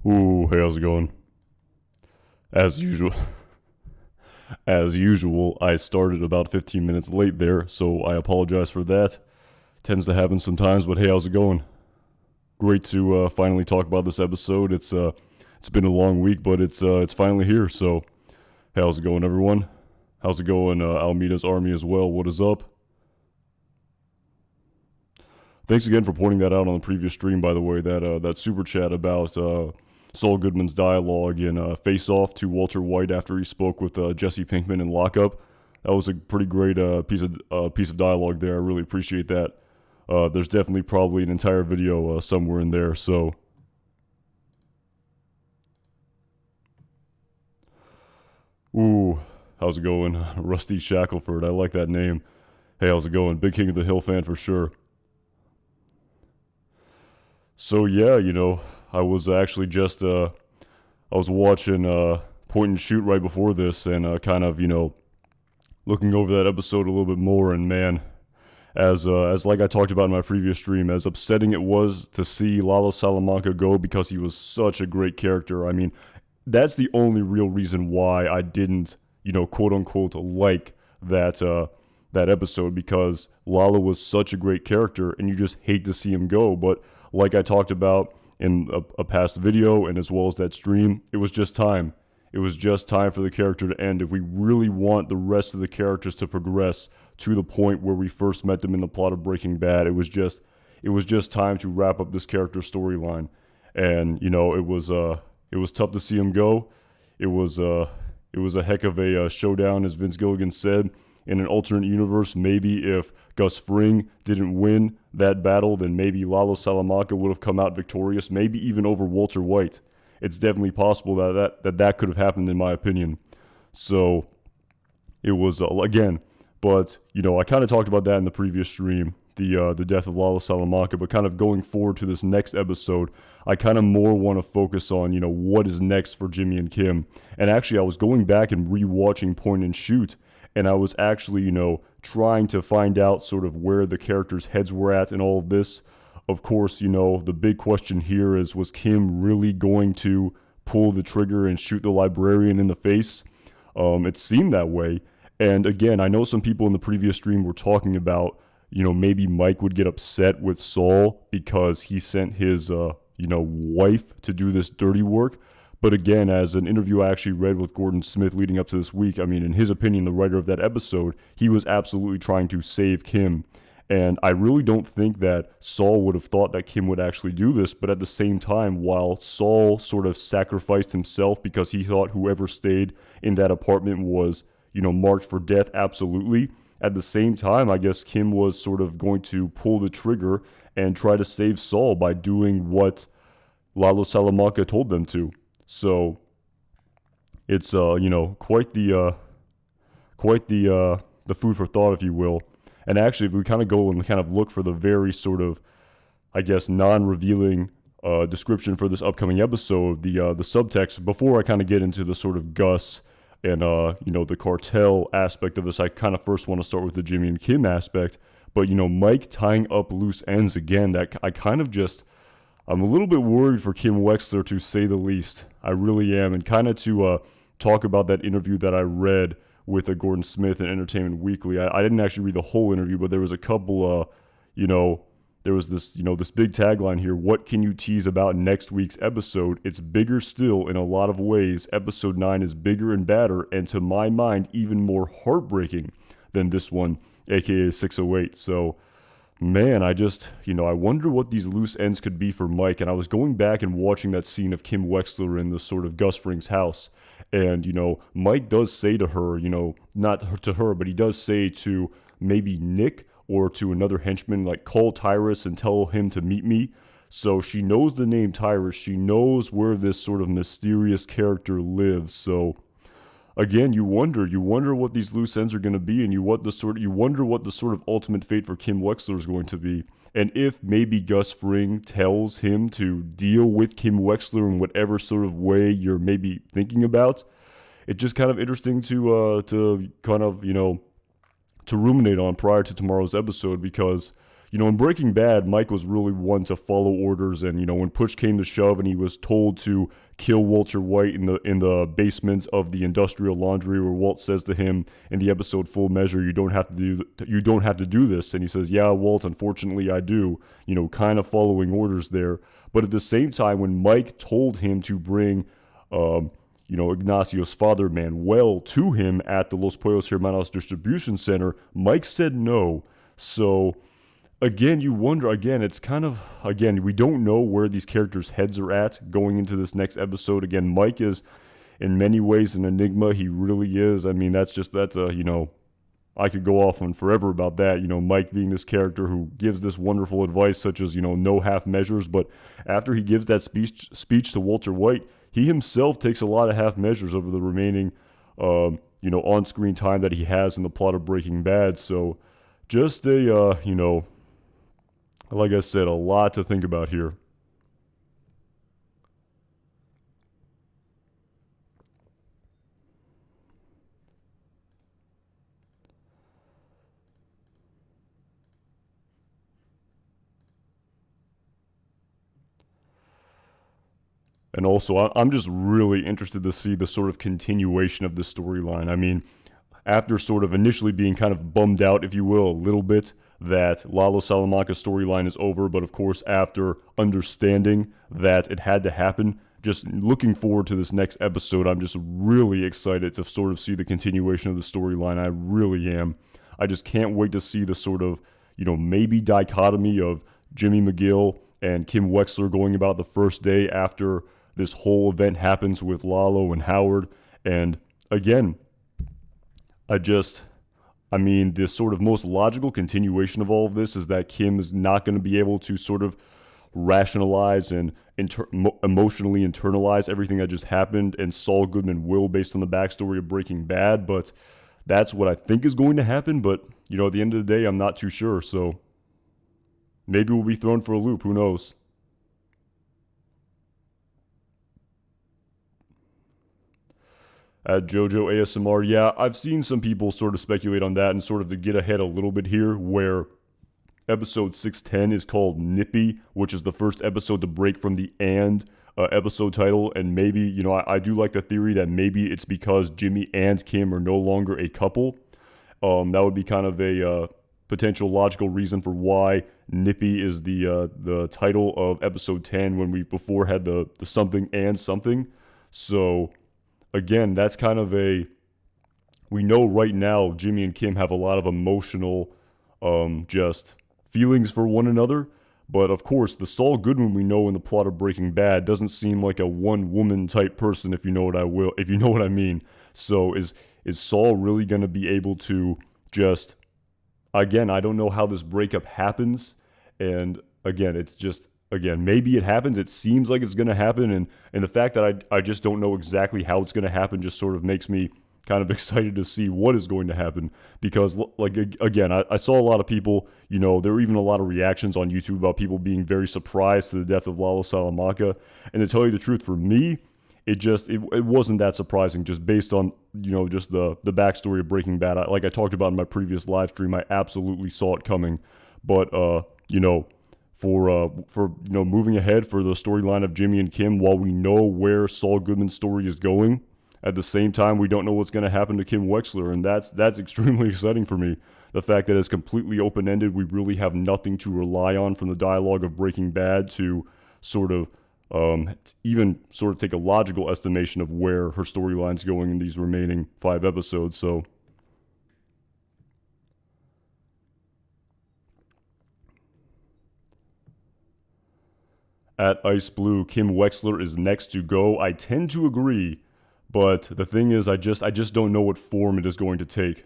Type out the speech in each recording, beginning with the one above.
Ooh, hey, how's it going? As usual, as usual, I started about 15 minutes late there, so I apologize for that. Tends to happen sometimes, but hey, how's it going? Great to finally talk about this episode. It's been a long week, but it's finally here. So, hey, how's it going, everyone? How's it going, Almeida's army as well? What is up? Thanks again for pointing that out on the previous stream, by the way. That super chat about Saul Goodman's dialogue in Face Off to Walter White after he spoke with Jesse Pinkman in Lockup. That was a pretty great piece of dialogue there. I really appreciate that. There's definitely probably an entire video somewhere in there. So, ooh, how's it going, Rusty Shackelford? I like that name. Hey, how's it going? Big King of the Hill fan for sure. So yeah, I was actually just I was watching Point and Shoot right before this, and kind of looking over that episode a little bit more. And man, as like I talked about in my previous stream, as upsetting it was to see Lalo Salamanca go because he was such a great character. I mean, that's the only real reason why I didn't quote unquote like that episode, because Lalo was such a great character, and you just hate to see him go. But like I talked about in a past video and as well as that stream, it was just time. It was just time for the character to end. If we really want the rest of the characters to progress to the point where we first met them in the plot of Breaking Bad, it was just time to wrap up this character storyline. And it was tough to see him go. It was a heck of a showdown, as Vince Gilligan said. In an alternate universe, maybe if Gus Fring didn't win that battle, then maybe Lalo Salamanca would have come out victorious, maybe even over Walter White. It's definitely possible that could have happened, in my opinion. So it was again, but I kind of talked about that in the previous stream, the death of Lalo Salamanca. But kind of going forward to this next episode, I kind of more want to focus on what is next for Jimmy and Kim. And actually, I was going back and rewatching Point and Shoot. And I was actually, trying to find out sort of where the characters' heads were at in all of this. Of course, the big question here is, was Kim really going to pull the trigger and shoot the librarian in the face? It seemed that way. And again, I know some people in the previous stream were talking about, maybe Mike would get upset with Saul because he sent his, wife to do this dirty work. But again, as an interview I actually read with Gordon Smith leading up to this week, I mean, in his opinion, the writer of that episode, he was absolutely trying to save Kim. And I really don't think that Saul would have thought that Kim would actually do this. But at the same time, while Saul sort of sacrificed himself because he thought whoever stayed in that apartment was, marked for death, absolutely. At the same time, I guess Kim was sort of going to pull the trigger and try to save Saul by doing what Lalo Salamanca told them to. So it's quite the food for thought, if you will. And actually, if we kind of go and kind of look for the very sort of, I guess, non-revealing description for this upcoming episode, the subtext, before I kind of get into the sort of Gus and the cartel aspect of this, I kind of first want to start with the Jimmy and Kim aspect. But Mike tying up loose ends again, that I kind of just, I'm a little bit worried for Kim Wexler, to say the least. I really am. And kind of to talk about that interview that I read with Gordon Smith in Entertainment Weekly. I didn't actually read the whole interview, but there was a couple, there was this, this big tagline here. What can you tease about next week's episode? It's bigger still in a lot of ways. Episode 9 is bigger and badder, and to my mind, even more heartbreaking than this one, aka 608. So, man, I just, I wonder what these loose ends could be for Mike. And I was going back and watching that scene of Kim Wexler in the sort of Gus Fring's house. And, Mike does say to her, not to her, but he does say to maybe Nick or to another henchman, like, call Tyrus and tell him to meet me. So she knows the name Tyrus. She knows where this sort of mysterious character lives. So again, you wonder what these loose ends are going to be, and you wonder what the sort of ultimate fate for Kim Wexler is going to be. And if maybe Gus Fring tells him to deal with Kim Wexler in whatever sort of way you're maybe thinking about, it's just kind of interesting to kind of to ruminate on prior to tomorrow's episode, because in Breaking Bad, Mike was really one to follow orders, and when push came to shove, and he was told to kill Walter White in the basement of the industrial laundry, where Walt says to him in the episode Full Measure, you don't have to do this, and he says, yeah, Walt, unfortunately I do, kind of following orders there. But at the same time, when Mike told him to bring Ignacio's father Manuel to him at the Los Pollos Hermanos distribution center, Mike said no. So again, you wonder, again, it's kind of, again, we don't know where these characters' heads are at going into this next episode. Again, Mike is in many ways an enigma. He really is. I mean, that's I could go off on forever about that. Mike being this character who gives this wonderful advice, such as, no half measures. But after he gives that speech to Walter White, he himself takes a lot of half measures over the remaining, on-screen time that he has in the plot of Breaking Bad. So just like I said, a lot to think about here. And also, I'm just really interested to see the sort of continuation of the storyline. I mean, after sort of initially being kind of bummed out, if you will, a little bit that Lalo Salamanca's storyline is over, but of course, after understanding that it had to happen, just looking forward to this next episode, I'm just really excited to sort of see the continuation of the storyline. I really am. I just can't wait to see the sort of, maybe dichotomy of Jimmy McGill and Kim Wexler going about the first day after this whole event happens with Lalo and Howard. And again, I mean, the sort of most logical continuation of all of this is that Kim is not going to be able to sort of rationalize and emotionally internalize everything that just happened, and Saul Goodman will, based on the backstory of Breaking Bad. But that's what I think is going to happen. But, at the end of the day, I'm not too sure. So maybe we'll be thrown for a loop. Who knows? At JoJo ASMR, yeah, I've seen some people sort of speculate on that, and sort of to get ahead a little bit here, where episode 610 is called Nippy, which is the first episode to break from the episode title. And maybe, I do like the theory that maybe it's because Jimmy and Kim are no longer a couple. That would be kind of a potential logical reason for why Nippy is the title of episode 10, when we before had the something and something. So again, that's kind of we know right now Jimmy and Kim have a lot of emotional just feelings for one another. But of course, the Saul Goodman we know in the plot of Breaking Bad doesn't seem like a one-woman type person, if you know what I mean. So is Saul really going to be able to just, again, I don't know how this breakup happens. And again, it's just, again, maybe it happens. It seems like it's going to happen. And the fact that I just don't know exactly how it's going to happen just sort of makes me kind of excited to see what is going to happen. Because, like, again, I saw a lot of people, there were even a lot of reactions on YouTube about people being very surprised to the death of Lalo Salamanca. And to tell you the truth, for me, it wasn't that surprising, just based on, just the backstory of Breaking Bad. Like I talked about in my previous live stream, I absolutely saw it coming. But, for moving ahead for the storyline of Jimmy and Kim, while we know where Saul Goodman's story is going, at the same time we don't know what's going to happen to Kim Wexler, and that's extremely exciting for me. The fact that it's completely open-ended, we really have nothing to rely on from the dialogue of Breaking Bad to sort of even sort of take a logical estimation of where her storyline's going in these remaining 5 episodes. So at Ice Blue, Kim Wexler is next to go. I tend to agree, but the thing is, I just don't know what form it is going to take.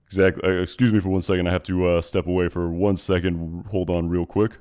Exactly. Excuse me for 1 second. I have to step away for 1 second. Hold on real quick.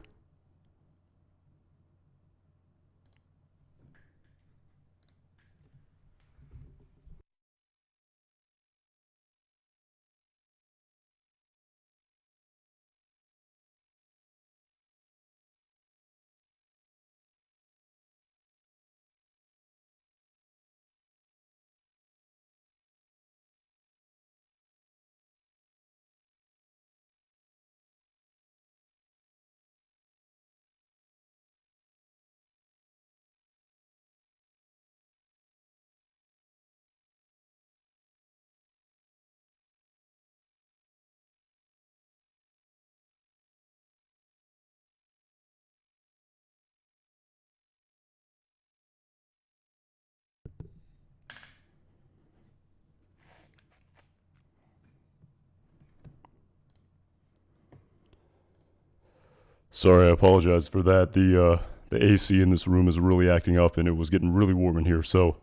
Sorry, I apologize for that. The AC in this room is really acting up, and it was getting really warm in here. So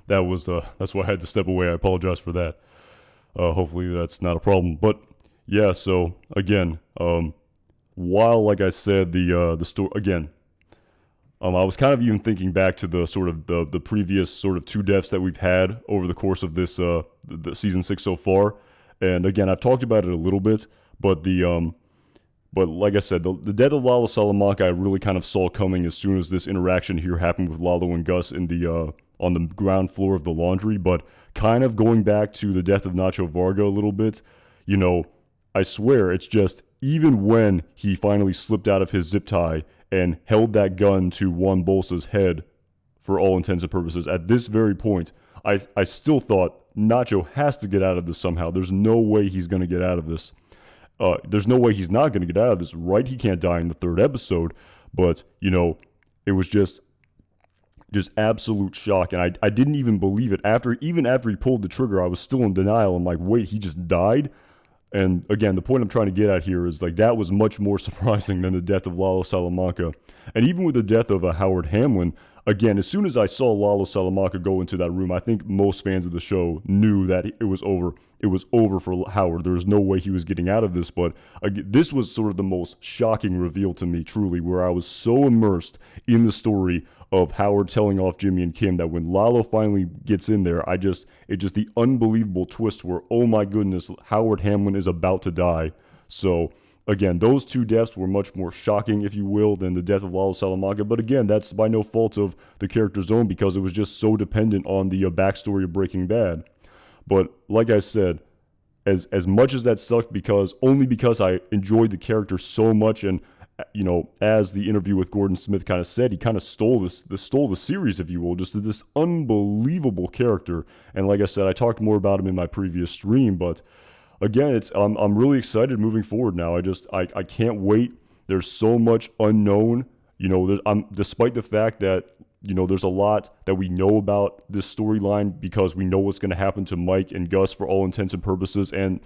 that's why I had to step away. I apologize for that. Hopefully that's not a problem. But yeah, so again, while like I said, the story again. I was kind of even thinking back to the sort of the previous sort of 2 deaths that we've had over the course of this the season 6 so far, and again I've talked about it a little bit, but but like I said, the death of Lalo Salamanca I really kind of saw coming as soon as this interaction here happened with Lalo and Gus in the on the ground floor of the laundry. But kind of going back to the death of Nacho Varga a little bit, you know, I swear it's just even when he finally slipped out of his zip tie and held that gun to Juan Bolsa's head, for all intents and purposes, at this very point, I still thought Nacho has to get out of this somehow. There's no way he's going to get out of this. There's no way he's not going to get out of this, right? He can't die in the 3rd episode. But, you know, it was just absolute shock. And I didn't even believe it. Even after he pulled the trigger, I was still in denial. I'm like, wait, he just died? And again, the point I'm trying to get at here is like that was much more surprising than the death of Lalo Salamanca. And even with the death of Howard Hamlin, again, as soon as I saw Lalo Salamanca go into that room, I think most fans of the show knew that it was over. It was over for Howard. There was no way he was getting out of this. But this was sort of the most shocking reveal to me, truly, where I was so immersed in the story of Howard telling off Jimmy and Kim that when Lalo finally gets in there, it's just the unbelievable twist where, oh my goodness, Howard Hamlin is about to die. So again, those 2 deaths were much more shocking, if you will, than the death of Lalo Salamanca. But again, that's by no fault of the character's own because it was just so dependent on the backstory of Breaking Bad. But like I said, as much as that sucked because I enjoyed the character so much, and you know, as the interview with Gordon Smith kind of said, he kind of stole the series, if you will, just this unbelievable character. And like I said, I talked more about him in my previous stream, but again, I'm really excited moving forward now. I can't wait. There's so much unknown, you know, despite the fact that, you know, there's a lot that we know about this storyline because we know what's going to happen to Mike and Gus for all intents and purposes, and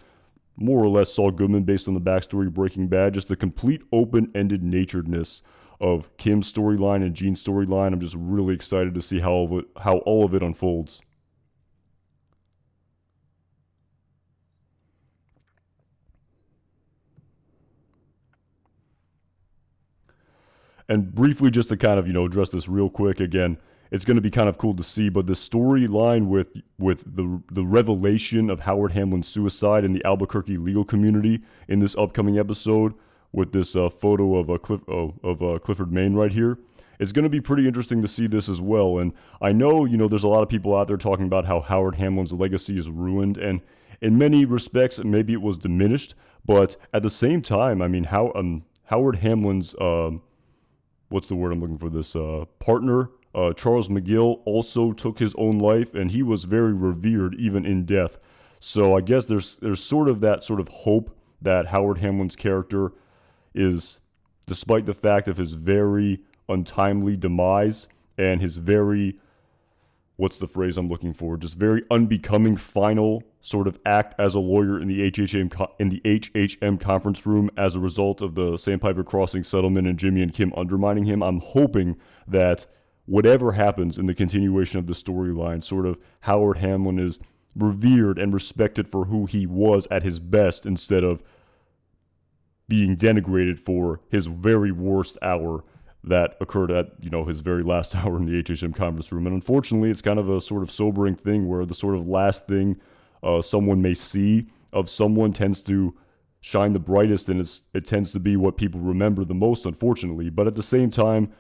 more or less Saul Goodman based on the backstory of Breaking Bad. Just the complete open-ended naturedness of Kim's storyline and Gene's storyline. I'm just really excited to see how all of it unfolds. And briefly, just to kind of, you know, address this real quick again, it's going to be kind of cool to see, but the storyline with the revelation of Howard Hamlin's suicide in the Albuquerque legal community in this upcoming episode, with this photo of Clifford Maine right here, it's going to be pretty interesting to see this as well. And I know, you know, there's a lot of people out there talking about how Howard Hamlin's legacy is ruined, and in many respects, maybe it was diminished, but at the same time, I mean, Howard Hamlin's what's the word I'm looking for? This partner, Charles McGill, also took his own life, and he was very revered even in death. So I guess there's sort of that sort of hope that Howard Hamlin's character is, despite the fact of his very untimely demise and his very, what's the phrase I'm looking for? Just very unbecoming final sort of act as a lawyer in the HHM conference room as a result of the Sandpiper Crossing settlement and Jimmy and Kim undermining him. I'm hoping that whatever happens in the continuation of the storyline, sort of Howard Hamlin is revered and respected for who he was at his best instead of being denigrated for his very worst hour that occurred at, you know, his very last hour in the HHM conference room. And unfortunately, it's kind of a sort of sobering thing where the sort of last thing someone may see of someone tends to shine the brightest, and it tends to be what people remember the most, unfortunately. But at the same time,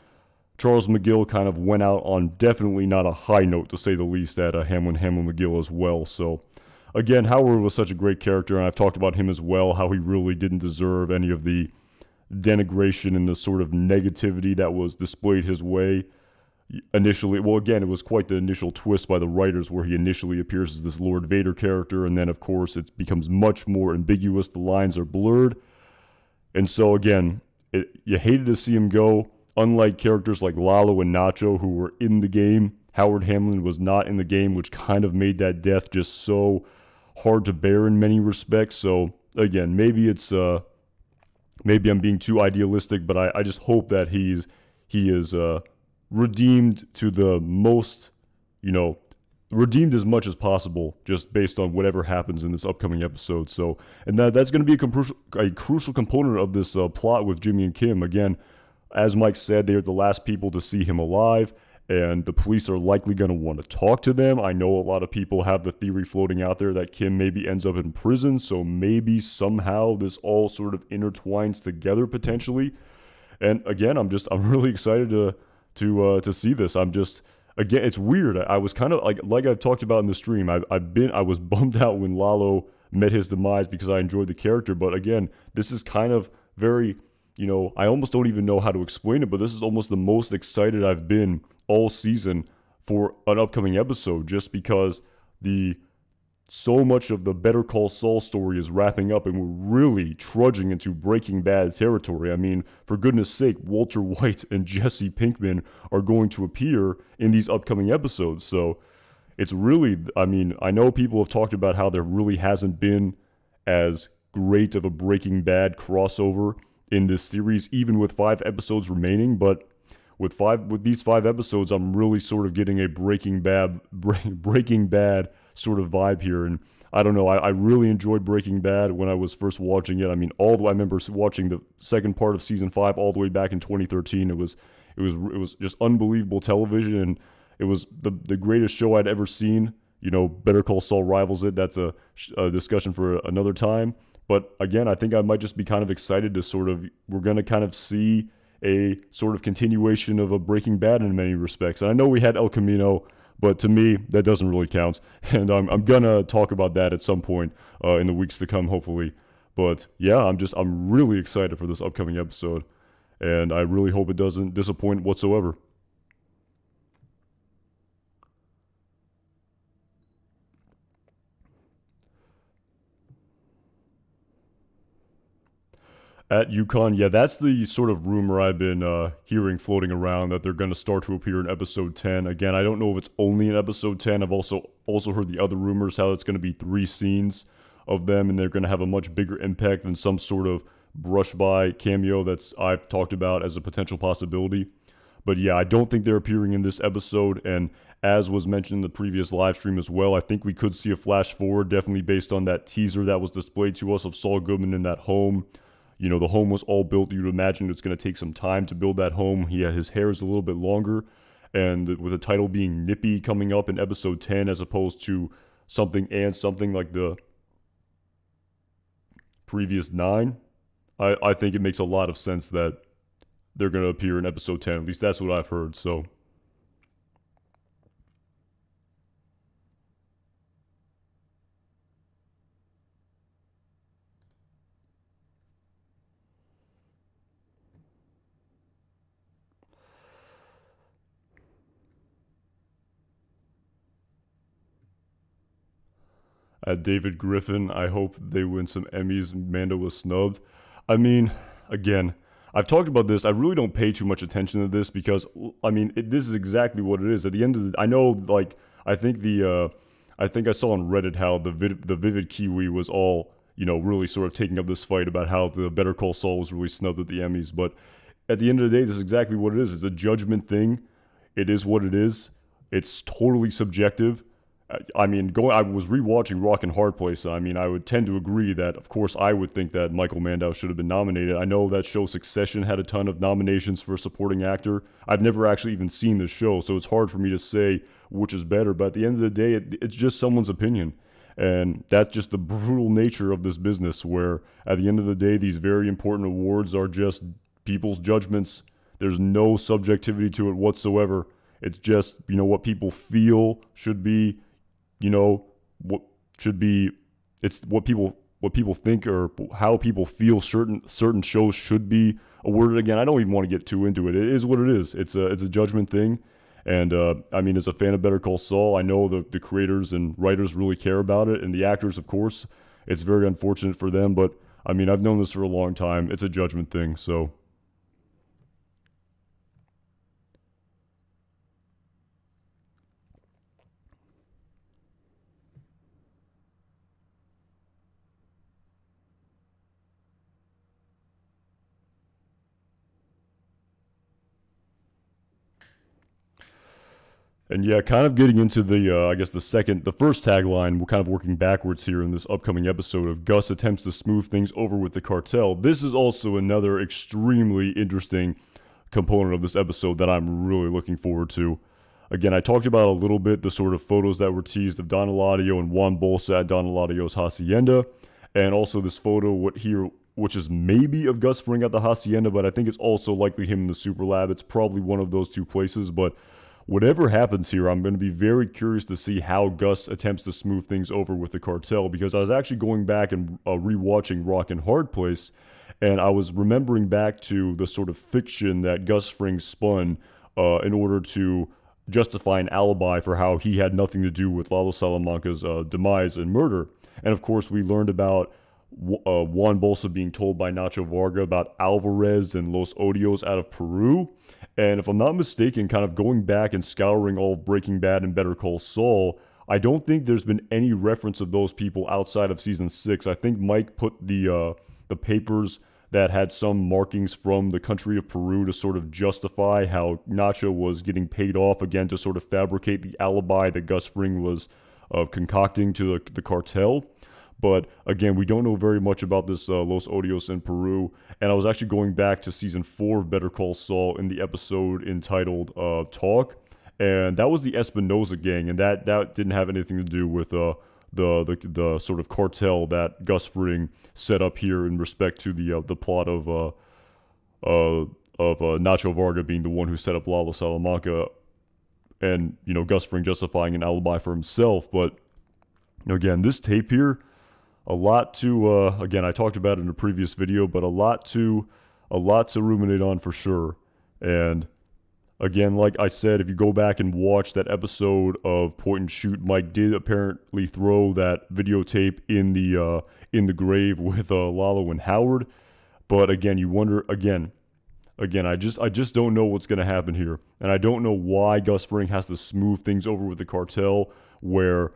Charles McGill kind of went out on definitely not a high note, to say the least, at Hamlin McGill as well. So again, Howard was such a great character, and I've talked about him as well, how he really didn't deserve any of the denigration and the sort of negativity that was displayed his way initially. Well, again, it was quite the initial twist by the writers where he initially appears as this Lord Vader character, and then of course it becomes much more ambiguous. The lines are blurred, and so again, you hated to see him go. Unlike characters like Lalo and Nacho who were in the game, Howard Hamlin was not in the game, which kind of made that death just so hard to bear in many respects. So again, maybe it's maybe I'm being too idealistic, but I just hope that he is redeemed to the most, you know, redeemed as much as possible, just based on whatever happens in this upcoming episode. So, and that's going to be a crucial component of this plot with Jimmy and Kim. Again, as Mike said, they're the last people to see him alive, and the police are likely going to want to talk to them. I know a lot of people have the theory floating out there that Kim maybe ends up in prison, so maybe somehow this all sort of intertwines together potentially. And again, I'm really excited to see this. I'm just, again, it's weird. I was kind of like I've talked about in the stream. I was bummed out when Lalo met his demise because I enjoyed the character. But again, this is kind of very, I almost don't even know how to explain it. But this is almost the most excited I've been all season for an upcoming episode, just because so much of the Better Call Saul story is wrapping up, and we're really trudging into Breaking Bad territory. I mean, for goodness sake, Walter White and Jesse Pinkman are going to appear in these upcoming episodes. So it's really, I mean, I know people have talked about how there really hasn't been as great of a Breaking Bad crossover in this series, even with 5 episodes remaining, but with these 5 episodes, I'm really sort of getting a Breaking Bad sort of vibe here. And I don't know, I really enjoyed Breaking Bad when I was first watching it. I mean, I remember watching the second part of season 5 all the way back in 2013. It was just unbelievable television, and it was the greatest show I'd ever seen. Better Call Saul rivals it. That's a discussion for another time. But again, I think I might just be kind of excited to we're going to kind of see a sort of continuation of a Breaking Bad in many respects. And I know we had El Camino, but to me, that doesn't really count. And I'm going to talk about that at some point in the weeks to come, hopefully. But yeah, I'm really excited for this upcoming episode. And I really hope it doesn't disappoint whatsoever. At UConn, yeah, that's the sort of rumor I've been hearing floating around, that they're going to start to appear in episode 10. Again, I don't know if it's only in episode 10. I've also heard the other rumors how it's going to be 3 scenes of them, and they're going to have a much bigger impact than some sort of brush by cameo I've talked about as a potential possibility. But yeah, I don't think they're appearing in this episode, and as was mentioned in the previous live stream as well, I think we could see a flash forward, definitely based on that teaser that was displayed to us of Saul Goodman in that home. The home was all built. You'd imagine it's going to take some time to build that home. His hair is a little bit longer, and with the title being Nippy coming up in episode 10 as opposed to something like the previous 9, I think it makes a lot of sense that they're going to appear in episode 10. At least that's what I've heard, so... At David Griffin, I hope they win some Emmys. Mando was snubbed. I mean, again, I've talked about this. I really don't pay too much attention to this because, I mean, this is exactly what it is. At the end of I know, I think I think I saw on Reddit how the Vivid Kiwi was all, really sort of taking up this fight about how the Better Call Saul was really snubbed at the Emmys. But at the end of the day, this is exactly what it is. It's a judgment thing. It is what it is. It's totally subjective. I mean, I was rewatching Rock and Hard Place. I mean, I would tend to agree that, of course, I would think that Michael Mandow should have been nominated. I know that show Succession had a ton of nominations for supporting actor. I've never actually even seen the show, so it's hard for me to say which is better. But at the end of the day, it's just someone's opinion. And that's just the brutal nature of this business, where at the end of the day, these very important awards are just people's judgments. There's no subjectivity to it whatsoever. It's just, what people feel should be, what should be, it's what people think, or how people feel certain shows should be awarded. Again, I don't even want to get too into it. It is what it is. It's a judgment thing. And I mean, as a fan of Better Call Saul, I know the creators and writers really care about it, and the actors, of course. It's very unfortunate for them, but I mean, I've known this for a long time. It's a judgment thing, so... And yeah, kind of getting into I guess the first tagline, we're kind of working backwards here in this upcoming episode of Gus attempts to smooth things over with the cartel. This is also another extremely interesting component of this episode that I'm really looking forward to. Again, I talked about a little bit the sort of photos that were teased of Don Eladio and Juan Bolsa at Don Eladio's hacienda, and also this photo which is maybe of Gus Fring at the hacienda, but I think it's also likely him in the super lab. It's probably one of those two places, but whatever happens here, I'm going to be very curious to see how Gus attempts to smooth things over with the cartel, because I was actually going back and rewatching Rock and Hard Place, and I was remembering back to the sort of fiction that Gus Fring spun in order to justify an alibi for how he had nothing to do with Lalo Salamanca's demise and murder. And of course, we learned about Juan Bolsa being told by Nacho Varga about Alvarez and Los Odios out of Peru. And if I'm not mistaken, kind of going back and scouring all of Breaking Bad and Better Call Saul, I don't think there's been any reference of those people outside of season 6. I think Mike put the papers that had some markings from the country of Peru to sort of justify how Nacho was getting paid off again to sort of fabricate the alibi that Gus Fring was concocting to the cartel. But again, we don't know very much about this Los Odios in Peru. And I was actually going back to season 4 of Better Call Saul in the episode entitled Talk. And that was the Espinosa gang. And that didn't have anything to do with the sort of cartel that Gus Fring set up here in respect to the plot of Nacho Varga being the one who set up Lalo Salamanca. And, Gus Fring justifying an alibi for himself. But, again, this tape here, a lot to, again, I talked about it in a previous video, but a lot to ruminate on for sure. And again, like I said, if you go back and watch that episode of Point and Shoot, Mike did apparently throw that videotape in the grave with Lalo and Howard. But again, you wonder again, I just don't know what's going to happen here, and I don't know why Gus Fring has to smooth things over with the cartel. Where,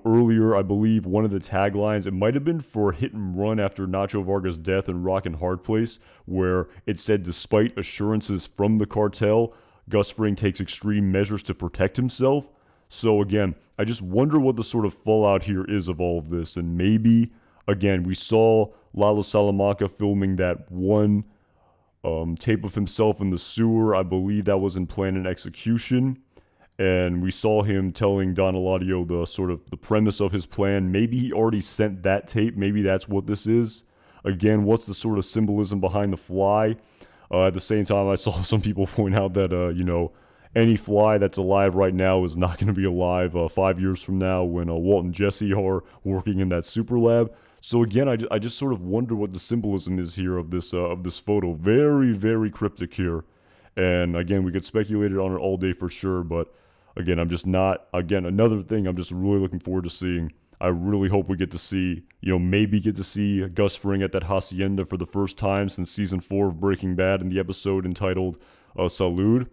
earlier, I believe one of the taglines, it might have been for Hit and Run after Nacho Varga's death in Rock and Hard Place, where it said, despite assurances from the cartel, Gus Fring takes extreme measures to protect himself. So again, I just wonder what the sort of fallout here is of all of this. And maybe, again, we saw Lalo Salamanca filming that one tape of himself in the sewer. I believe that was in plan and execution. And we saw him telling Don Eladio the premise of his plan. Maybe he already sent that tape. Maybe that's what this is. Again, what's the sort of symbolism behind the fly? At the same time, I saw some people point out that, any fly that's alive right now is not going to be alive 5 years from now when Walt and Jesse are working in that super lab. So again, I just sort of wonder what the symbolism is here of this photo. Very, very cryptic here. And again, we could speculate on it all day for sure, but again, another thing I'm just really looking forward to seeing. I really hope we get to see, maybe get to see Gus Fring at that hacienda for the first time since season 4 of Breaking Bad in the episode entitled Salud.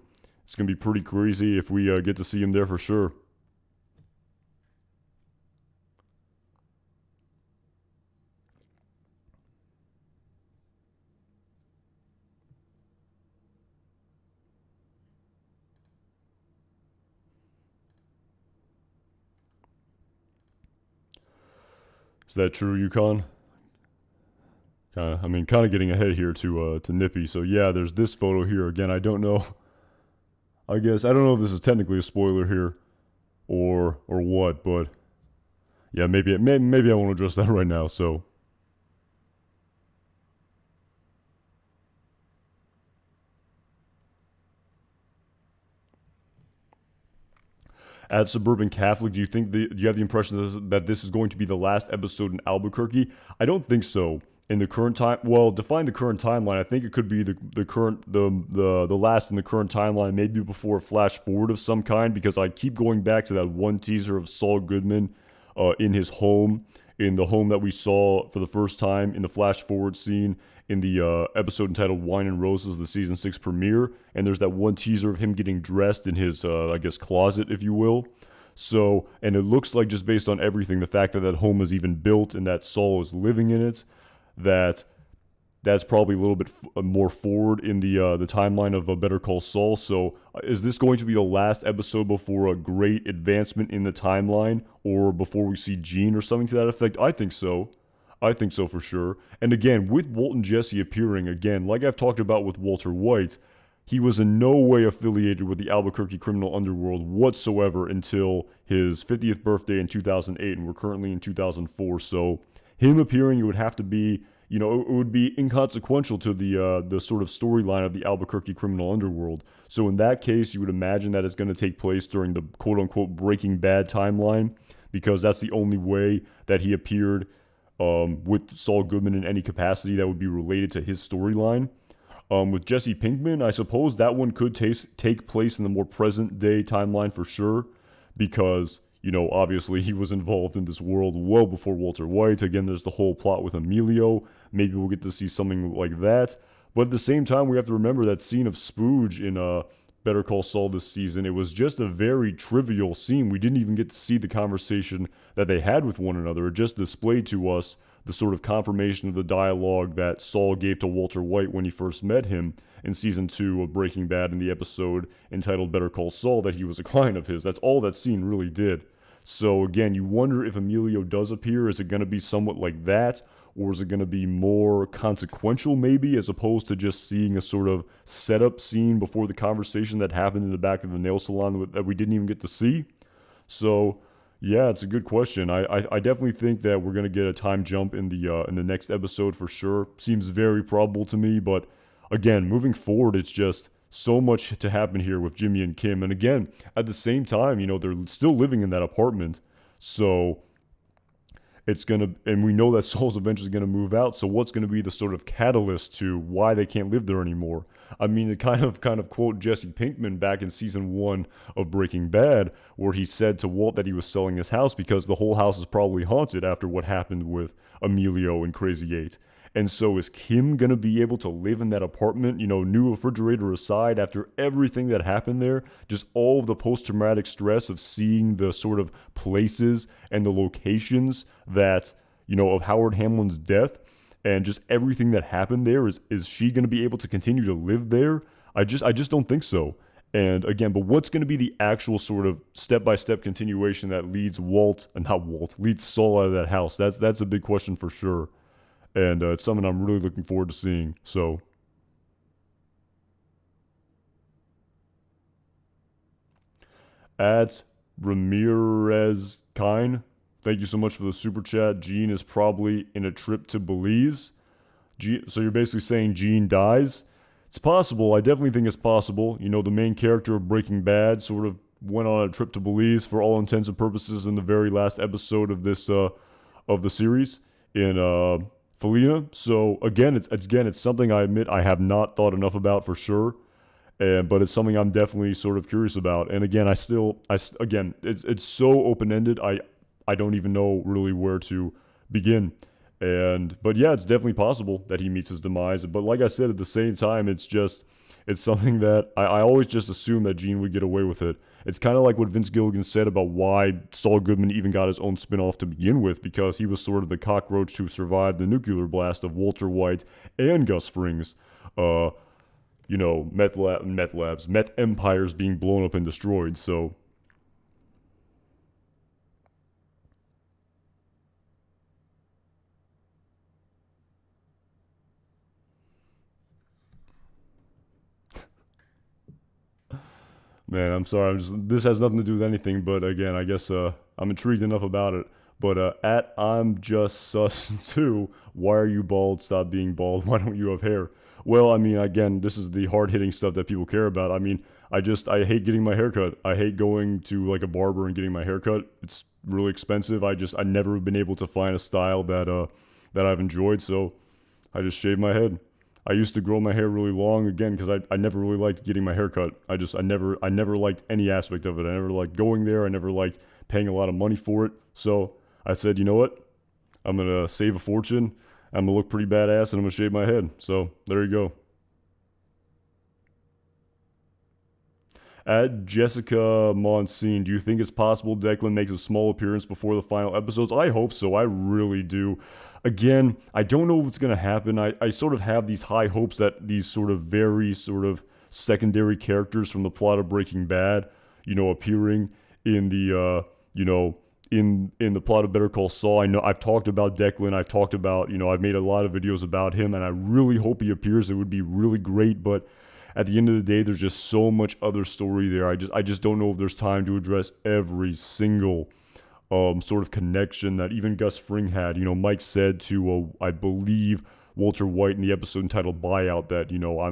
It's going to be pretty crazy if we get to see him there for sure. Is that true, Yukon? Kind of getting ahead here to Nippy. So yeah, there's this photo here. Again, I don't know. I don't know if this is technically a spoiler here, or what. But yeah, maybe I won't address that right now. So. At Suburban Catholic, do you have the impression that this is going to be the last episode in Albuquerque? I don't think so. In the current time, well, define the current timeline. I think it could be the last in the current timeline, maybe before a flash forward of some kind, because I keep going back to that one teaser of Saul Goodman in his home, in the home that we saw for the first time in the flash forward scene in the episode entitled Wine and Roses, the season 6 premiere. And there's that one teaser of him getting dressed in his, closet, if you will. So, and it looks like, just based on everything, the fact that home is even built and that Saul is living in it, that that's probably a little bit more forward in the timeline of Better Call Saul. So, is this going to be the last episode before a great advancement in the timeline, or before we see Gene or something to that effect? I think so. I think so for sure. And again, with Walt and Jesse appearing again, like I've talked about with Walter White, he was in no way affiliated with the Albuquerque criminal underworld whatsoever until his 50th birthday in 2008, and we're currently in 2004. So him appearing, it would have to be, it would be inconsequential to the sort of storyline of the Albuquerque criminal underworld. So in that case, you would imagine that it's going to take place during the quote unquote Breaking Bad timeline, because that's the only way that he appeared with Saul Goodman in any capacity that would be related to his storyline. With Jesse Pinkman, I suppose that one could take place in the more present day timeline for sure, because, obviously he was involved in this world well before Walter White. Again, there's the whole plot with Emilio. Maybe we'll get to see something like that. But at the same time, we have to remember that scene of Spooge in Better Call Saul this season. It was just a very trivial scene. We didn't even get to see the conversation that they had with one another. It just displayed to us the sort of confirmation of the dialogue that Saul gave to Walter White when he first met him in season 2 of Breaking Bad, in the episode entitled Better Call Saul, that he was a client of his. That's all that scene really did. So again, you wonder if Emilio does appear, is it going to be somewhat like that? Or is it going to be more consequential maybe, as opposed to just seeing a sort of setup scene before the conversation that happened in the back of the nail salon that we didn't even get to see? So yeah, it's a good question. I definitely think that we're gonna get a time jump in the next episode for sure. Seems very probable to me, but again, moving forward, it's just so much to happen here with Jimmy and Kim. And again, at the same time, they're still living in that apartment, so it's gonna, and we know that Saul's eventually gonna move out. So what's gonna be the sort of catalyst to why they can't live there anymore? I mean, to kind of quote Jesse Pinkman back in season 1 of Breaking Bad, where he said to Walt that he was selling his house because the whole house is probably haunted after what happened with Emilio and Crazy 8. And so is Kim going to be able to live in that apartment, new refrigerator aside, after everything that happened there? Just all of the post-traumatic stress of seeing the sort of places and the locations that, of Howard Hamlin's death, and just everything that happened there. Is she going to be able to continue to live there? I just don't think so. And again, but what's going to be the actual sort of step-by-step continuation that leads leads Saul out of that house? That's a big question for sure. And it's something I'm really looking forward to seeing. So, at Ramirez Kine, thank you so much for the super chat. Gene is probably in a trip to Belize. So you're basically saying Gene dies? It's possible. I definitely think it's possible. The main character of Breaking Bad sort of went on a trip to Belize for all intents and purposes in the very last episode of this of the series in Felina. So again, it's something I admit I have not thought enough about for sure. But it's something I'm definitely sort of curious about. And again, it's so open-ended. I don't even know really where to begin. But yeah, it's definitely possible that he meets his demise. But like I said, at the same time, it's something that I always just assumed that Gene would get away with it. It's kind of like what Vince Gilligan said about why Saul Goodman even got his own spinoff to begin with, because he was sort of the cockroach who survived the nuclear blast of Walter White and Gus Fring's, meth empires being blown up and destroyed. So man, I'm sorry. This has nothing to do with anything, but again, I guess I'm intrigued enough about it. But at I'm just sus too. Why are you bald? Stop being bald. Why don't you have hair? Well, I mean, again, this is the hard-hitting stuff that people care about. I mean, I hate getting my hair cut. I hate going to like a barber and getting my hair cut. It's really expensive. I never been able to find a style that I've enjoyed, so I just shave my head. I used to grow my hair really long again because I never really liked getting my hair cut. I never liked any aspect of it. I never liked going there. I never liked paying a lot of money for it. So I said, you know what? I'm going to save a fortune. I'm going to look pretty badass and I'm going to shave my head. So there you go. At Jessica Monsine, do you think it's possible Declan makes a small appearance before the final episodes? I hope so. I really do. Again, I don't know what's going to happen. I sort of have these high hopes that these sort of very sort of secondary characters from the plot of Breaking Bad, appearing in the, in the plot of Better Call Saul. I know I've talked about Declan. I've talked about, I've made a lot of videos about him, and I really hope he appears. It would be really great, but at the end of the day, there's just so much other story there. I just don't know if there's time to address every single sort of connection that even Gus Fring had. Mike said to, I believe, Walter White in the episode entitled Buyout that,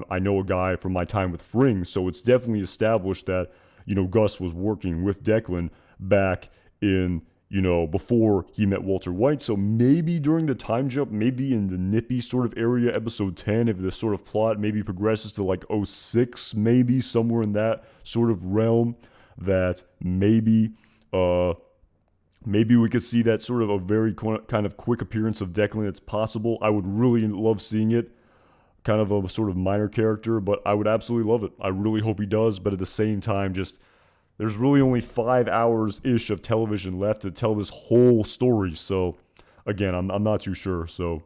I know a guy from my time with Fring, so it's definitely established that, Gus was working with Declan back in, before he met Walter White. So maybe during the time jump, maybe in the Nippy sort of area, episode 10, if the sort of plot maybe progresses to like 06, maybe somewhere in that sort of realm, that maybe we could see that sort of a very kind of quick appearance of Declan. It's possible. I would really love seeing it. Kind of a sort of minor character, but I would absolutely love it. I really hope he does, but at the same time, just there's really only 5 hours-ish of television left to tell this whole story. So, again, I'm not too sure. So,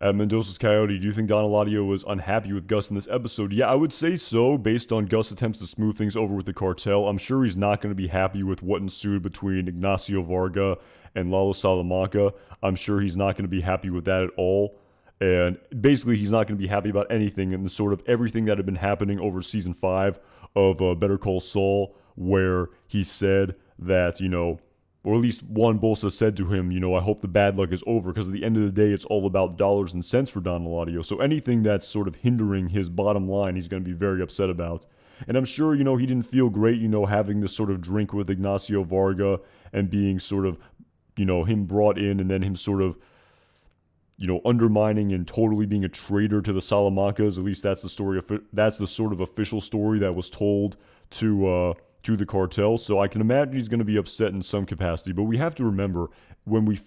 at Mendoza's Coyote, do you think Don Eladio was unhappy with Gus in this episode? Yeah, I would say so, based on Gus' attempts to smooth things over with the cartel. I'm sure he's not going to be happy with what ensued between Ignacio Varga and Lalo Salamanca. I'm sure he's not going to be happy with that at all. And basically, he's not going to be happy about anything and the sort of everything that had been happening over season 5 of Better Call Saul, where he said that, or at least Juan Bolsa said to him, I hope the bad luck is over, because at the end of the day, it's all about dollars and cents for Don Eladio. So anything that's sort of hindering his bottom line, he's going to be very upset about. And I'm sure, he didn't feel great, having this sort of drink with Ignacio Varga and being sort of, him brought in and then him sort of, undermining and totally being a traitor to the Salamancas. At least that's the story. That's the sort of official story that was told to the cartel. So I can imagine he's going to be upset in some capacity. But we have to remember, when it's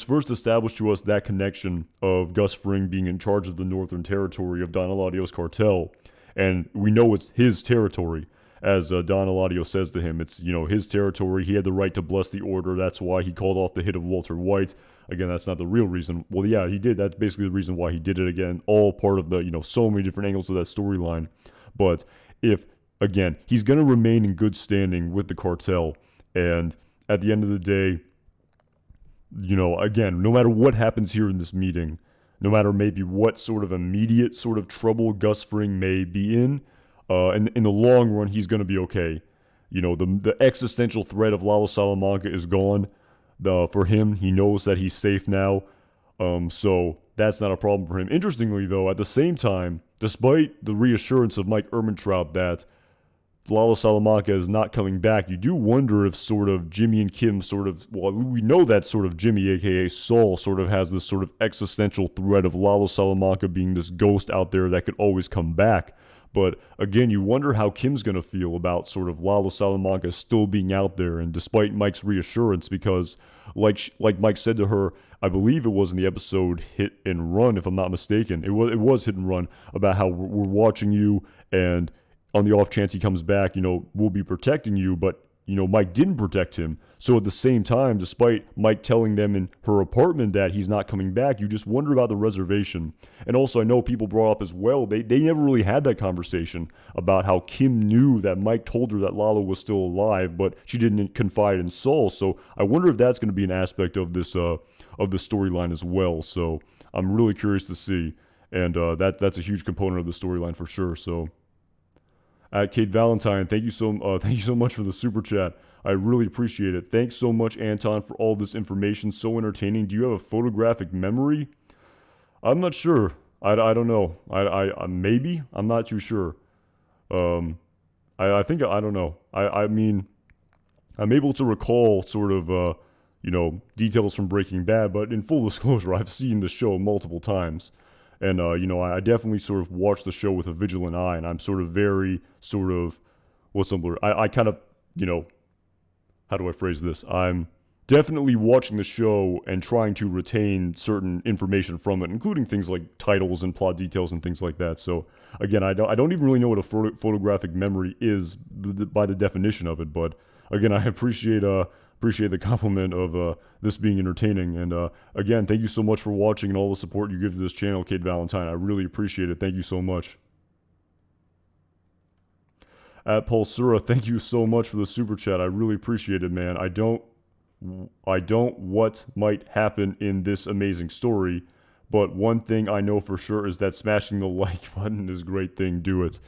first established to us that connection of Gus Fring being in charge of the Northern Territory of Don Eladio's cartel, and we know it's his territory, as Don Eladio says to him, it's his territory. He had the right to bless the order. That's why he called off the hit of Walter White. Again, that's not the real reason. Well, yeah, he did. That's basically the reason why he did it. Again, all part of the so many different angles of that storyline. But if again, he's going to remain in good standing with the cartel, and at the end of the day, again, no matter what happens here in this meeting, no matter maybe what sort of immediate sort of trouble Gus Fring may be in the long run, he's going to be okay. The existential threat of Lalo Salamanca is gone. For him, he knows that he's safe now. So that's not a problem for him. Interestingly, though, at the same time, despite the reassurance of Mike Ehrmantraut that Lalo Salamanca is not coming back, you do wonder if sort of Jimmy and Kim we know that sort of Jimmy, aka Saul, sort of has this sort of existential threat of Lalo Salamanca being this ghost out there that could always come back. But again, you wonder how Kim's going to feel about sort of Lalo Salamanca still being out there, and despite Mike's reassurance, because like Mike said to her, I believe it was in the episode Hit and Run, if I'm not mistaken, it was Hit and Run, about how we're watching you, and on the off chance he comes back, we'll be protecting you, but Mike didn't protect him. So at the same time, despite Mike telling them in her apartment that he's not coming back, you just wonder about the reservation. And also, I know people brought up as well, they never really had that conversation about how Kim knew that Mike told her that Lalo was still alive, but she didn't confide in Saul. So I wonder if that's going to be an aspect of this storyline as well. So I'm really curious to see, and that's a huge component of the storyline for sure. So. At Kate Valentine, thank you so much for the super chat. I really appreciate it. Thanks so much, Anton, for all this information. So entertaining. Do you have a photographic memory? I'm not sure. I don't know. I maybe. I'm not too sure. I think I don't know. I mean, I'm able to recall sort of details from Breaking Bad, but in full disclosure, I've seen the show multiple times. And, I definitely sort of watch the show with a vigilant eye, and I'm sort of very sort of, I kind of, how do I phrase this? I'm definitely watching the show and trying to retain certain information from it, including things like titles and plot details and things like that. So again, I don't even really know what a photographic memory is by the definition of it, but again, I appreciate the compliment of this being entertaining. And again, thank you so much for watching and all the support you give to this channel, Kate Valentine. I really appreciate it. Thank you so much. At Pulsura, thank you so much for the super chat. I really appreciate it, man. I don't what might happen in this amazing story, but one thing I know for sure is that smashing the like button is a great thing. Do it.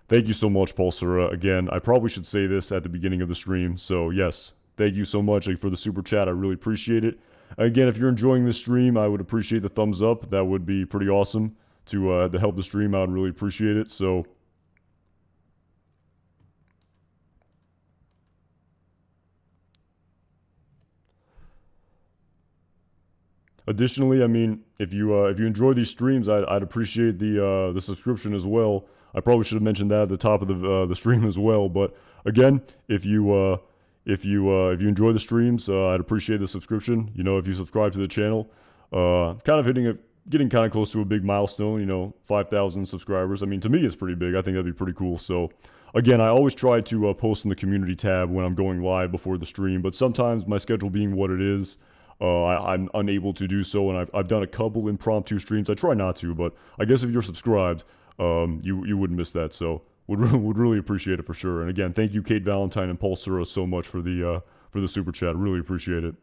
Thank you so much, Pulsura. Again, I probably should say this at the beginning of the stream, so yes, thank you so much for the super chat. I really appreciate it. Again, if you're enjoying this stream, I would appreciate the thumbs up. That would be pretty awesome to help the stream out. Really appreciate it. So additionally, I mean, if you enjoy these streams, I'd appreciate the subscription as well. I probably should have mentioned that at the top of the stream as well. But again, if you enjoy the streams, I'd appreciate the subscription. You know, if you subscribe to the channel, getting kind of close to a big milestone. You know, 5,000 subscribers. I mean, to me, it's pretty big. I think that'd be pretty cool. So again, I always try to post in the community tab when I'm going live before the stream. But sometimes my schedule being what it is, I'm unable to do so, and I've done a couple impromptu streams. I try not to, but I guess if you're subscribed, you wouldn't miss that. So would really appreciate it for sure. And again, thank you, Kate Valentine and Pulsura, so much for the super chat. Really appreciate it.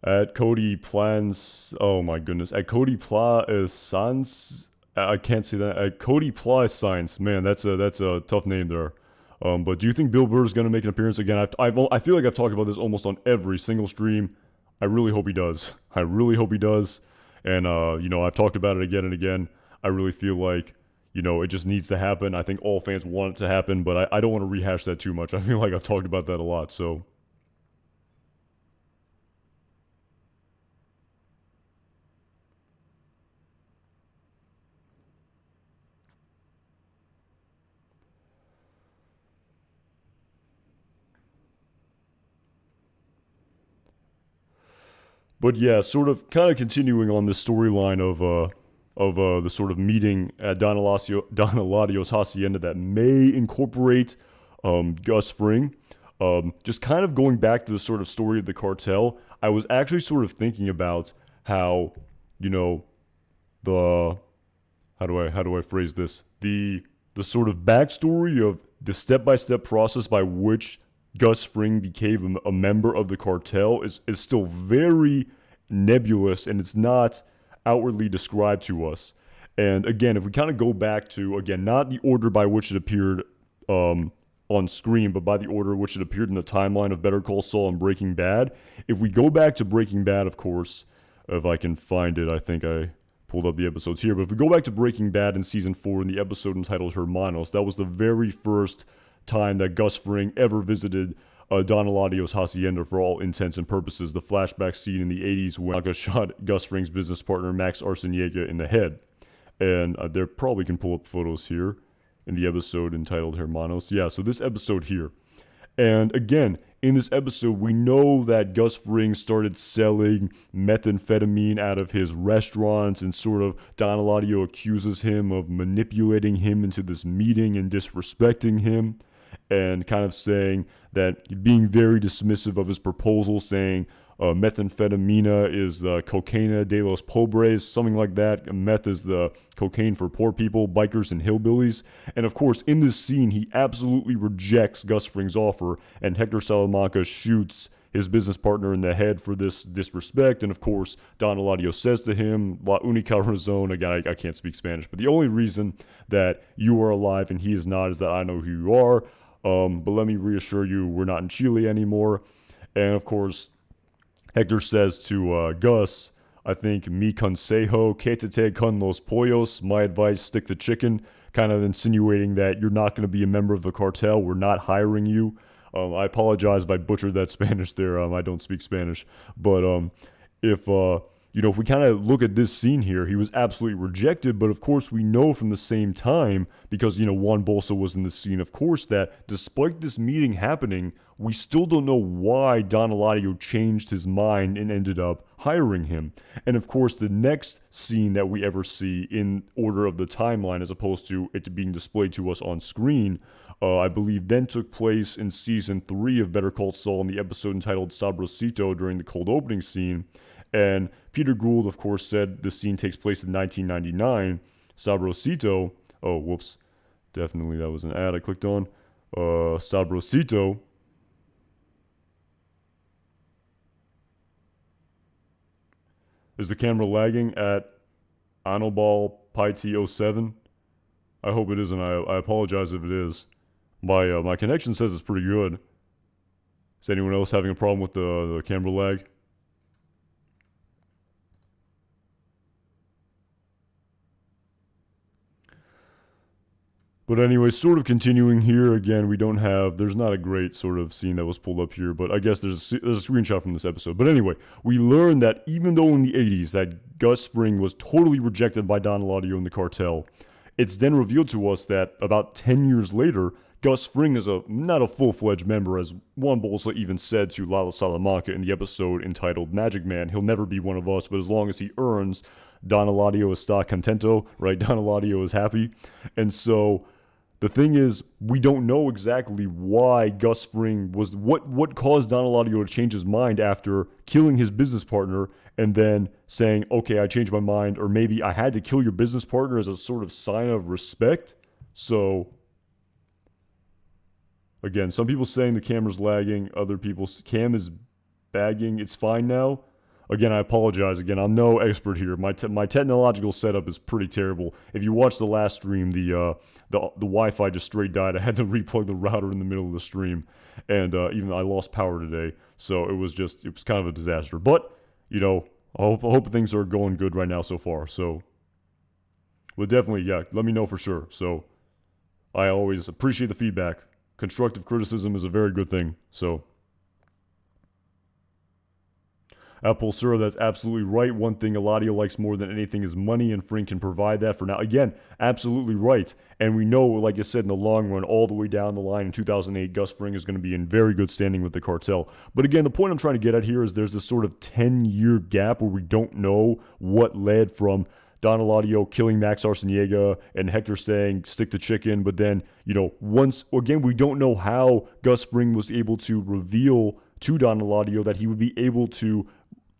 At Cody Plans, oh my goodness, at Cody Pla Sans, I can't say that. At Cody Pla Science, man, that's a tough name there. But do you think Bill Burr is gonna make an appearance again? I feel like I've talked about this almost on every single stream. I really hope he does. I really hope he does. And you know, I've talked about it again and again. I really feel like, you know, it just needs to happen. I think all fans want it to happen, but I don't want to rehash that too much. I feel like I've talked about that a lot. So. But yeah, sort of kind of continuing on this storyline of the sort of meeting at Don Eladio's hacienda that may incorporate Gus Fring. Just kind of going back to the sort of story of the cartel, I was actually sort of thinking about how, you know, how do I phrase this? The sort of backstory of the step-by-step process by which Gus Fring became a member of the cartel is still very nebulous, and it's not outwardly described to us. And again, if we kind of go back to, again, not the order by which it appeared on screen, but by the order in which it appeared in the timeline of Better Call Saul and Breaking Bad. If we go back to Breaking Bad, of course, if I can find it, I think I pulled up the episodes here. But if we go back to Breaking Bad in season 4, in the episode entitled Hermanos, that was the very first time that Gus Fring ever visited Don Eladio's hacienda for all intents and purposes. The flashback scene in the 80s when Salamanca shot Gus Fring's business partner Max Arciniega in the head. And there probably can pull up photos here in the episode entitled Hermanos. Yeah, so this episode here. And again, in this episode, we know that Gus Fring started selling methamphetamine out of his restaurants, and sort of Don Eladio accuses him of manipulating him into this meeting and disrespecting him, and kind of saying that, being very dismissive of his proposal, saying methamphetamina is the cocaina de los pobres, something like that. Meth is the cocaine for poor people, bikers, and hillbillies. And of course, in this scene, he absolutely rejects Gus Fring's offer, and Hector Salamanca shoots his business partner in the head for this disrespect. And of course, Don Eladio says to him, La única razón, again, I can't speak Spanish, but the only reason that you are alive and he is not is that I know who you are. But let me reassure you, we're not in Chile anymore. And of course, Hector says to Gus, I think, mi consejo, quédate con los pollos, my advice, stick to chicken. kind of insinuating that you're not going to be a member of the cartel. We're not hiring you. I apologize if I butchered that Spanish there. I don't speak Spanish. But if if we kind of look at this scene here, he was absolutely rejected. But of course, we know from the same time, because, Juan Bolsa was in the scene, of course, that despite this meeting happening, we still don't know why Don Eladio changed his mind and ended up hiring him. And of course, the next scene that we ever see in order of the timeline, as opposed to it being displayed to us on screen, I believe then took place in season 3 of Better Call Saul in the episode entitled Sabrosito during the cold opening scene. And Peter Gould, of course, said the scene takes place in 1999. Sabrosito, oh, whoops, definitely that was an ad I clicked on. Sabrosito. Is the camera lagging at Anobal Pi 07? I hope it isn't. I apologize if it is. My connection says it's pretty good. Is anyone else having a problem with the camera lag? But anyway, sort of continuing here, again, there's not a great sort of scene that was pulled up here, but I guess there's a screenshot from this episode. But anyway, we learned that even though in the 80s that Gus Fring was totally rejected by Don Eladio and the cartel, it's then revealed to us that about 10 years later, Gus Fring is not a full-fledged member, as Juan Bolsa even said to Lalo Salamanca in the episode entitled Magic Man. He'll never be one of us, but as long as he earns, Don Eladio está contento, right? Don Eladio is happy. And so the thing is, we don't know exactly why Gus Fring was, what caused Don Eladio to change his mind after killing his business partner and then saying, okay, I changed my mind, or maybe I had to kill your business partner as a sort of sign of respect. So again, some people saying the camera's lagging, other people, cam is bagging, it's fine now. Again, I apologize. Again, I'm no expert here. My technological setup is pretty terrible. If you watch the last stream, the Wi-Fi just straight died. I had to replug the router in the middle of the stream, and even I lost power today, so it was kind of a disaster. But I hope things are going good right now so far. So, but definitely, yeah, let me know for sure. So, I always appreciate the feedback. Constructive criticism is a very good thing. So. Apple Sir, that's absolutely right. One thing Eladio likes more than anything is money, and Fring can provide that for now. Again, absolutely right. And we know, like I said, in the long run, all the way down the line in 2008, Gus Fring is going to be in very good standing with the cartel. But again, the point I'm trying to get at here is there's this sort of 10-year gap where we don't know what led from Don Eladio killing Max Arciniega and Hector saying, stick to chicken. But then, we don't know how Gus Fring was able to reveal to Don Eladio that he would be able to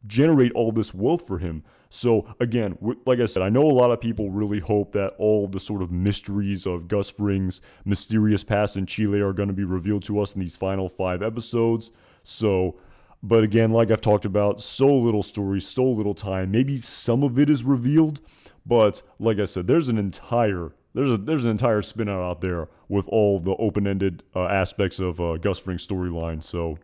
generate all this wealth for him. So again, like I said, I know a lot of people really hope that all the sort of mysteries of Gus Fring's mysterious past in Chile are going to be revealed to us in these final 5 episodes. So, but again, like I've talked about, so little story, so little time. Maybe some of it is revealed, but like I said, there's an entire spin out there with all the open-ended aspects of Gus Fring's storyline. So,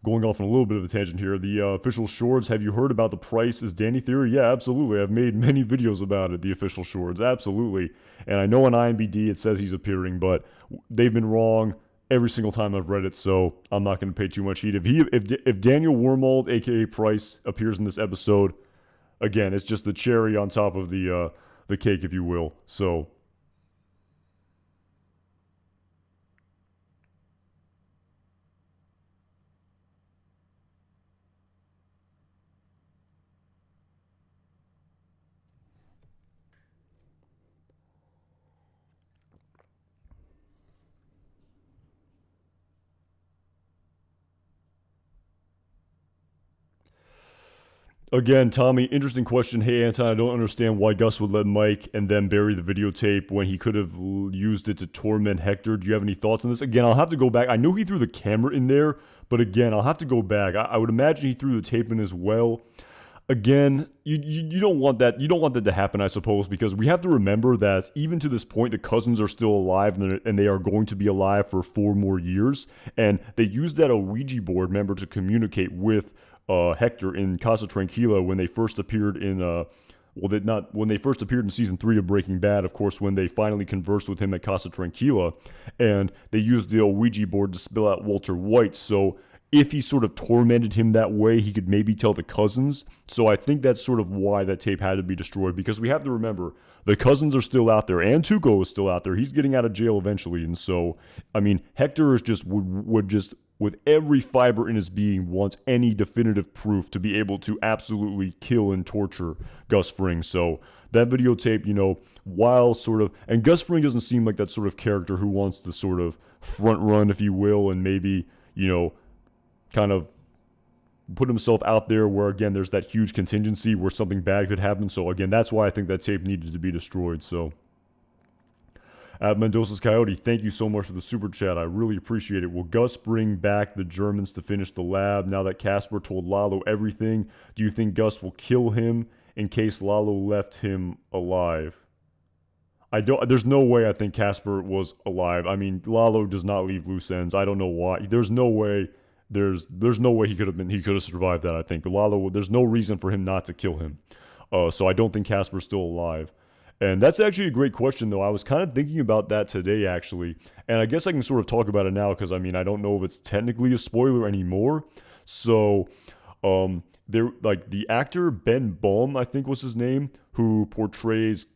going off on a little bit of a tangent here, the official shorts, have you heard about the Price is Danny theory? Yeah, absolutely. I've made many videos about it, the official shorts, absolutely. And I know on IMBD it says he's appearing, but they've been wrong every single time I've read it, so I'm not going to pay too much heed. If Daniel Wormold, aka Price, appears in this episode, again, it's just the cherry on top of the cake, if you will. So, again, Tommy, interesting question. Hey, Anton, I don't understand why Gus would let Mike and then bury the videotape when he could have used it to torment Hector. Do you have any thoughts on this? Again, I'll have to go back. I know he threw the camera in there, but again, I'll have to go back. I would imagine he threw the tape in as well. Again, you don't want that. You don't want that to happen, I suppose, because we have to remember that even to this point, the cousins are still alive, and they are going to be alive for 4 more years. And they used that Ouija board, to communicate with Hector in Casa Tranquila when they first appeared in well, they not when they first appeared in season 3 of Breaking Bad, of course, when they finally conversed with him at Casa Tranquila, and they used the Ouija board to spill out Walter White. So if he sort of tormented him that way, he could maybe tell the cousins. So I think that's sort of why that tape had to be destroyed, because we have to remember the cousins are still out there, and Tuco is still out there. He's getting out of jail eventually, and so I mean, Hector is just would just with every fiber in his being wants any definitive proof to be able to absolutely kill and torture Gus Fring. So that videotape, while sort of, and Gus Fring doesn't seem like that sort of character who wants to sort of front run, if you will, and maybe kind of put himself out there where, again, there's that huge contingency where something bad could happen. So, again, that's why I think that tape needed to be destroyed. So, at Mendoza's Coyote, thank you so much for the super chat. I really appreciate it. Will Gus bring back the Germans to finish the lab now that Casper told Lalo everything? Do you think Gus will kill him in case Lalo left him alive? There's no way I think Casper was alive. I mean, Lalo does not leave loose ends. I don't know why. There's no way he could have survived that. I think Lalo, there's no reason for him not to kill him. So I don't think Casper's still alive. And that's actually a great question, though. I was kind of thinking about that today, actually. And I guess I can sort of talk about it now because, I mean, I don't know if it's technically a spoiler anymore. So, the actor Ben Baum, I think was his name, who portrays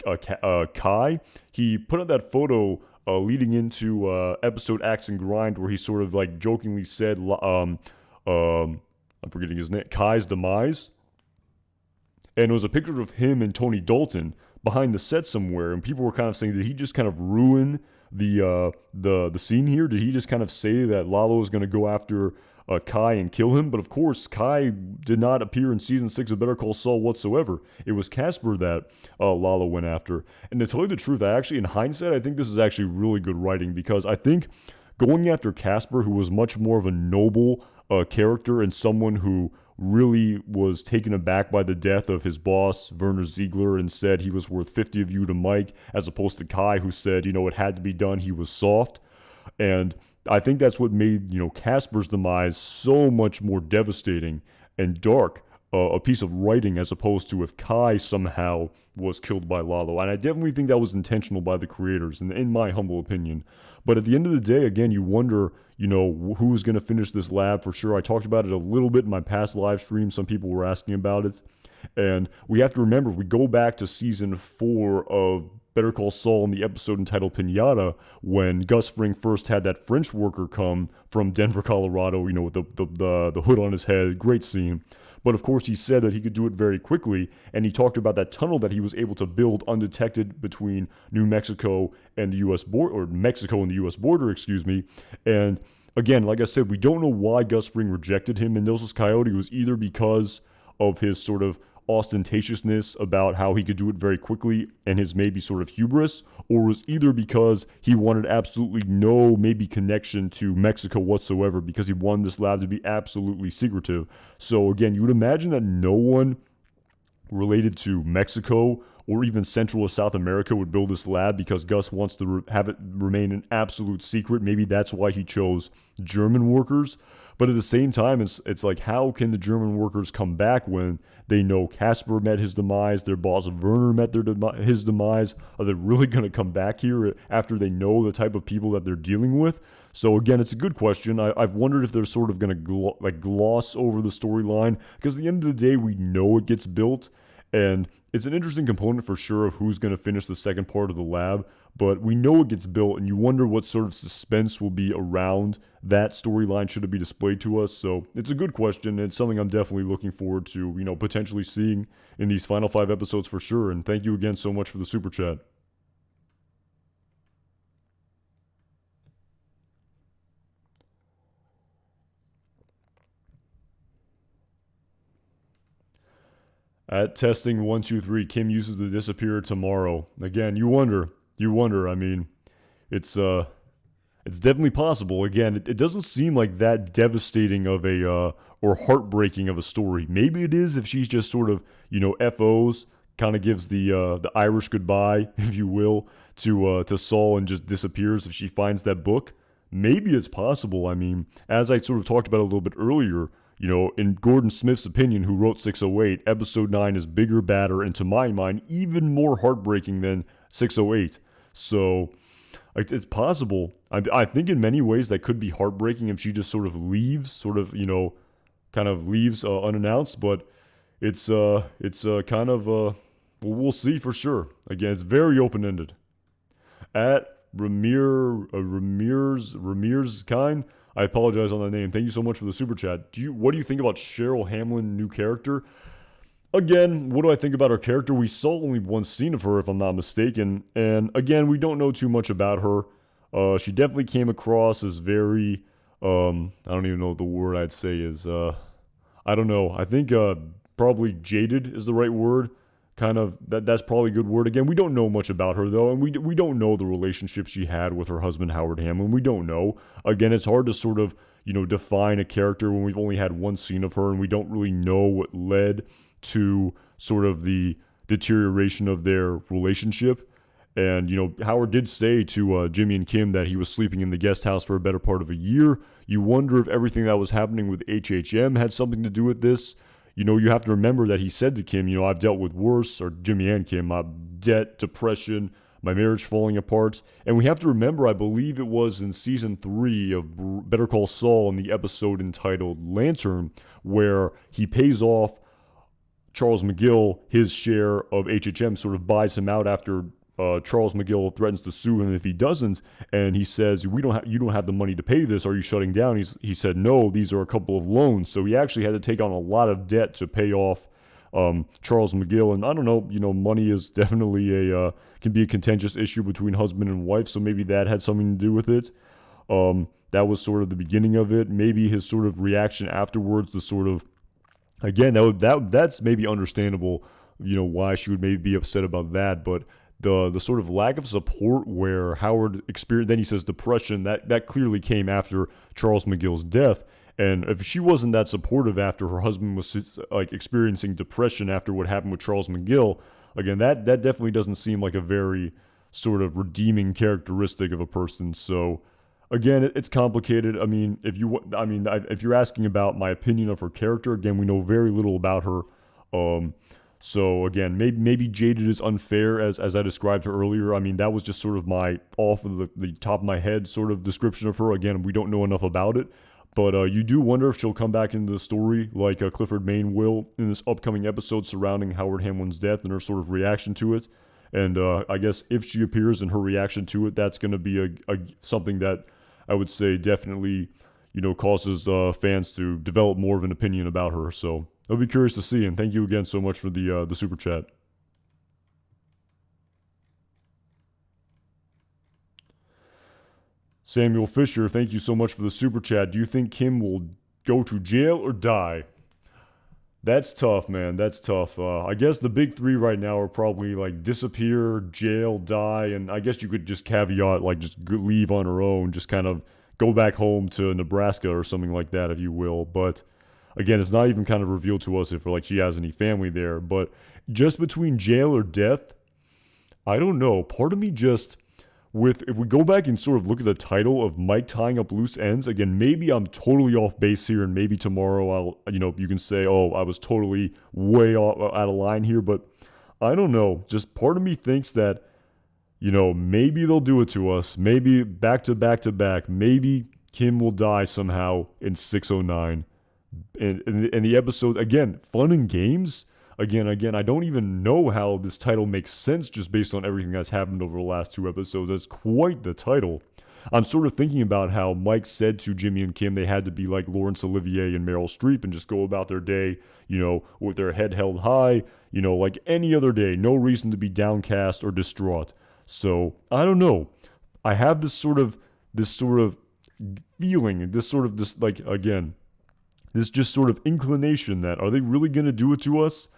Kai, he put out that photo leading into episode Axe and Grind where he sort of like jokingly said, I'm forgetting his name, Kai's demise. And it was a picture of him and Tony Dalton behind the set somewhere, and people were kind of saying, did he just kind of ruin the scene here? Did he just kind of say that Lalo is going to go after Kai and kill him? But of course, Kai did not appear in season 6 of Better Call Saul whatsoever. It was Casper that Lalo went after. And to tell you the truth, in hindsight, I think this is actually really good writing, because I think going after Casper, who was much more of a noble character and someone who really was taken aback by the death of his boss, Werner Ziegler, and said he was worth 50 of you to Mike, as opposed to Kai, who said, it had to be done, he was soft. And I think that's what made, Casper's demise so much more devastating and dark, a piece of writing, as opposed to if Kai somehow was killed by Lalo. And I definitely think that was intentional by the creators, in my humble opinion. But at the end of the day, again, you wonder, who's going to finish this lab for sure. I talked about it a little bit in my past live stream. Some people were asking about it. And we have to remember, if we go back to season 4 of Better Call Saul in the episode entitled Pinata, when Gus Fring first had that French worker come from Denver, Colorado, with the hood on his head. Great scene. But of course, he said that he could do it very quickly, and he talked about that tunnel that he was able to build undetected between New Mexico and the U.S. border, or Mexico and the U.S. border, And again, like I said, we don't know why Gus Fring rejected him in Mendoza's Coyote. It was either because of his sort of ostentatiousness about how he could do it very quickly and his maybe sort of hubris, or was either because he wanted absolutely no maybe connection to Mexico whatsoever, because he wanted this lab to be absolutely secretive. So again, you would imagine that no one related to Mexico or even Central or South America would build this lab, because Gus wants to have it remain an absolute secret. Maybe that's why he chose German workers. But at the same time, it's like, how can the German workers come back when they know Casper met his demise, their boss Werner met his demise? Are they really going to come back here after they know the type of people that they're dealing with? So again, it's a good question. I've wondered if they're sort of going to gloss over the storyline, because at the end of the day, we know it gets built, and it's an interesting component for sure of who's going to finish the second part of the lab, but we know it gets built, and you wonder what sort of suspense will be around that storyline should it be displayed to us. So it's a good question, and it's something I'm definitely looking forward to, potentially seeing in these final 5 episodes for sure. And thank you again so much for the super chat. At testing 123, Kim uses the disappear tomorrow. Again, you wonder. I mean, it's definitely possible. Again, it doesn't seem like that devastating of a or heartbreaking of a story. Maybe it is if she's just sort of FOs, kind of gives the Irish goodbye, if you will, to Saul and just disappears if she finds that book. Maybe it's possible. I mean, as I sort of talked about a little bit earlier, In Gordon Smith's opinion, who wrote 608, episode 9 is bigger, badder, and to my mind, even more heartbreaking than 608. So it's possible. I think in many ways that could be heartbreaking if she just sort of leaves, kind of leaves unannounced. But it's kind of we'll see for sure. Again, it's very open-ended. At Ramirez Kind, I apologize on that name. Thank you so much for the super chat. What do you think about Cheryl Hamlin, new character? Again, what do I think about her character? We saw only one scene of her, if I'm not mistaken. And again, we don't know too much about her. She definitely came across as very, I don't even know what the word I'd say is, I don't know. I think probably jaded is the right word. Kind of, that's probably a good word. Again, we don't know much about her, though, and we don't know the relationship she had with her husband, Howard Hamlin. We don't know. Again, it's hard to sort of, define a character when we've only had one scene of her, and we don't really know what led to sort of the deterioration of their relationship. And, Howard did say to Jimmy and Kim that he was sleeping in the guest house for a better part of a year. You wonder if everything that was happening with HHM had something to do with this. You have to remember that he said to Kim, I've dealt with worse, or Jimmy and Kim, debt, depression, my marriage falling apart. And we have to remember, I believe it was in season 3 of Better Call Saul in the episode entitled Lantern, where he pays off Charles McGill his share of HHM, sort of buys him out after Charles McGill threatens to sue him if he doesn't, and he says, you don't have the money to pay this. Are you shutting down? He said, no, these are a couple of loans. So he actually had to take on a lot of debt to pay off Charles McGill. And I don't know, money is definitely can be a contentious issue between husband and wife. So maybe that had something to do with it. That was sort of the beginning of it. Maybe his sort of reaction afterwards, the sort of, again, that's maybe understandable, why she would maybe be upset about that. But the sort of lack of support where Howard experienced, then he says depression, that clearly came after Charles McGill's death. And if she wasn't that supportive after her husband was like experiencing depression after what happened with Charles McGill, again, that definitely doesn't seem like a very sort of redeeming characteristic of a person. So again, it's complicated. I mean, if you're asking about my opinion of her character, again, we know very little about her. So again, maybe jaded is unfair as I described her earlier. I mean, that was just sort of my off of the top of my head sort of description of her. Again, we don't know enough about it. But you do wonder if she'll come back into the story like Clifford Main will in this upcoming episode surrounding Howard Hamlin's death and her sort of reaction to it. And I guess if she appears and her reaction to it, that's going to be something that I would say definitely, causes fans to develop more of an opinion about her. So I'll be curious to see, and thank you again so much for the super chat. Samuel Fisher, thank you so much for the super chat. Do you think Kim will go to jail or die? That's tough, man. That's tough. I guess the big three right now are probably like disappear, jail, die, and I guess you could just caveat like just leave on her own, just kind of go back home to Nebraska or something like that, if you will. But again, it's not even kind of revealed to us if like she has any family there. But just between jail or death, I don't know. Part of me just, if we go back and sort of look at the title of Mike tying up loose ends, again, maybe I'm totally off base here, and maybe tomorrow you can say, oh, I was totally way out of line here. But I don't know. Just part of me thinks that, maybe they'll do it to us. Maybe back to back to back. Maybe Kim will die somehow in 609. And the episode, again, fun and games. Again, I don't even know how this title makes sense just based on everything that's happened over the last 2 episodes. That's quite the title. I'm sort of thinking about how Mike said to Jimmy and Kim they had to be like Laurence Olivier and Meryl Streep and just go about their day, with their head held high, like any other day. No reason to be downcast or distraught. So, I don't know. I have this sort of feeling, this just sort of inclination that, are they really going to do it to us?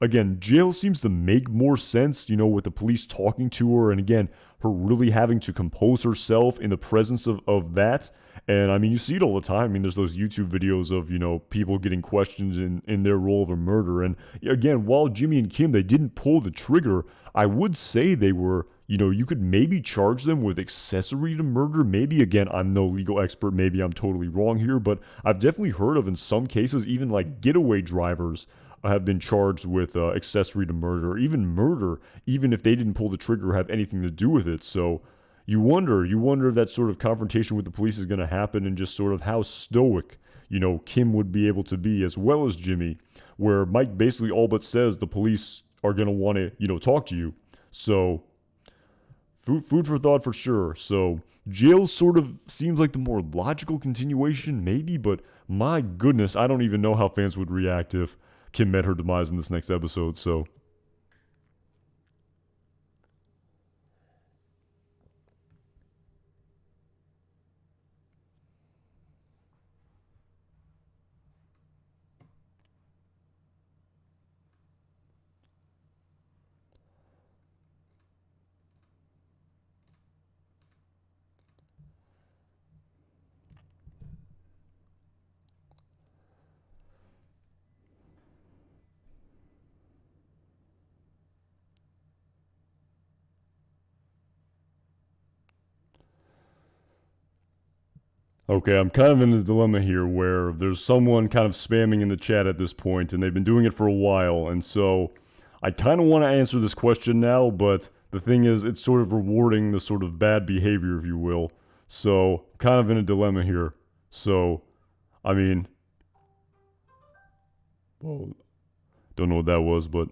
Again, jail seems to make more sense, with the police talking to her, and again, her really having to compose herself in the presence of that. And I mean, you see it all the time. I mean, there's those YouTube videos of, people getting questioned in their role of a murder. And again, while Jimmy and Kim, they didn't pull the trigger, I would say they were, you could maybe charge them with accessory to murder. Maybe, again, I'm no legal expert. Maybe I'm totally wrong here, but I've definitely heard of, in some cases, even like getaway drivers have been charged with accessory to murder, or even murder, even if they didn't pull the trigger or have anything to do with it. So you wonder if that sort of confrontation with the police is going to happen, and just sort of how stoic, Kim would be able to be, as well as Jimmy, where Mike basically all but says the police are going to want to, talk to you. So food for thought for sure. So jail sort of seems like the more logical continuation, maybe, but my goodness, I don't even know how fans would react if Kim met her demise in this next episode. So okay, I'm kind of in a dilemma here where there's someone kind of spamming in the chat at this point, and they've been doing it for a while, and so I kind of want to answer this question now, but the thing is, it's sort of rewarding the sort of bad behavior, if you will. So, kind of in a dilemma here. So, I mean, well, don't know what that was, but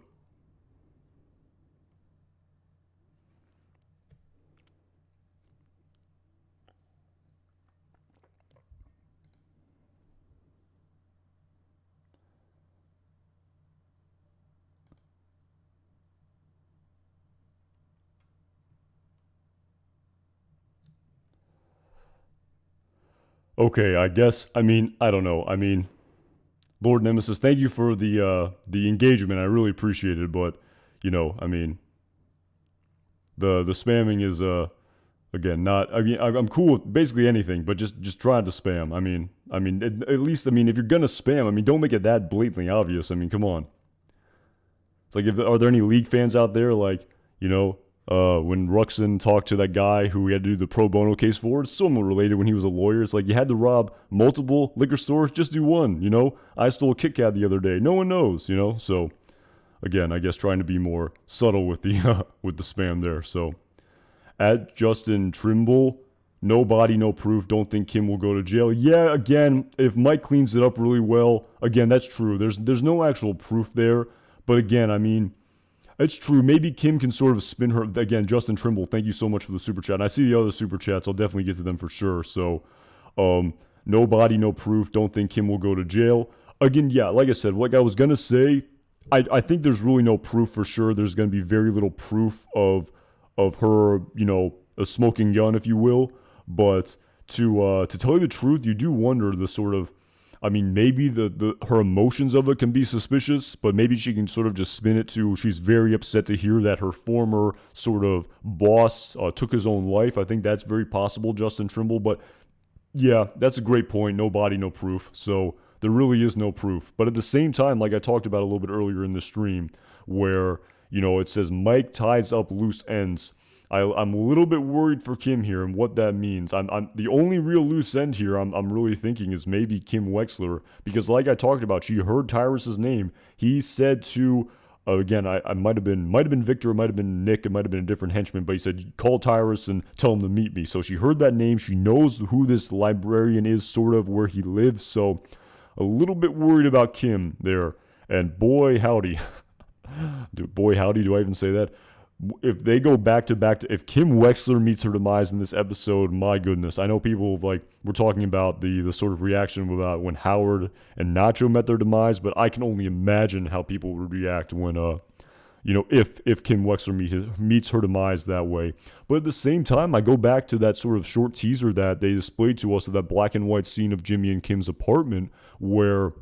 okay, I guess, I don't know. Lord Nemesis, thank you for the engagement. I really appreciate it, but the spamming is again not. I'm cool with basically anything, but just trying to spam. At least if you're gonna spam, don't make it that blatantly obvious. Come on. It's like, are there any League fans out there, like, when Ruxin talked to that guy who he had to do the pro bono case for? It's somewhat related when he was a lawyer. It's like, you had to rob multiple liquor stores, just do one, I stole a Kit Kat the other day. No one knows, So, again, I guess trying to be more subtle with the with the spam there. So, at Justin Trimble, no body, no proof. Don't think Kim will go to jail. Yeah, again, if Mike cleans it up really well, again, that's true. There's no actual proof there. But again, it's true. Maybe Kim can sort of spin her. Again, Justin Trimble, thank you so much for the super chat. And I see the other super chats. I'll definitely get to them for sure. So, no body, no proof. Don't think Kim will go to jail. Again, yeah, like I said, like I was going to say, I think there's really no proof for sure. There's going to be very little proof of her, a smoking gun, if you will. But to tell you the truth, you do wonder the sort of, maybe her emotions of it can be suspicious, but maybe she can sort of just spin it to she's very upset to hear that her former sort of boss took his own life. I think that's very possible, Justin Trimble. But yeah, that's a great point. No body, no proof. So there really is no proof. But at the same time, like I talked about a little bit earlier in the stream, where, it says Mike ties up loose ends. I'm a little bit worried for Kim here and what that means. I'm the only real loose end here I'm really thinking is maybe Kim Wexler, because like I talked about, she heard Tyrus's name. He said to again, I might have been Victor, it might have been Nick, it might have been a different henchman, but he said, call Tyrus and tell him to meet me. So she heard that name. She knows who this librarian is, sort of where he lives. So a little bit worried about Kim there. And boy howdy, boy howdy, do I even say that? If they go back to if Kim Wexler meets her demise in this episode, my goodness. I know people we're talking about the sort of reaction about when Howard and Nacho met their demise, but I can only imagine how people would react when if Kim Wexler meets her demise that way. But at the same time, I go back to that sort of short teaser that they displayed to us of that black and white scene of Jimmy and Kim's apartment where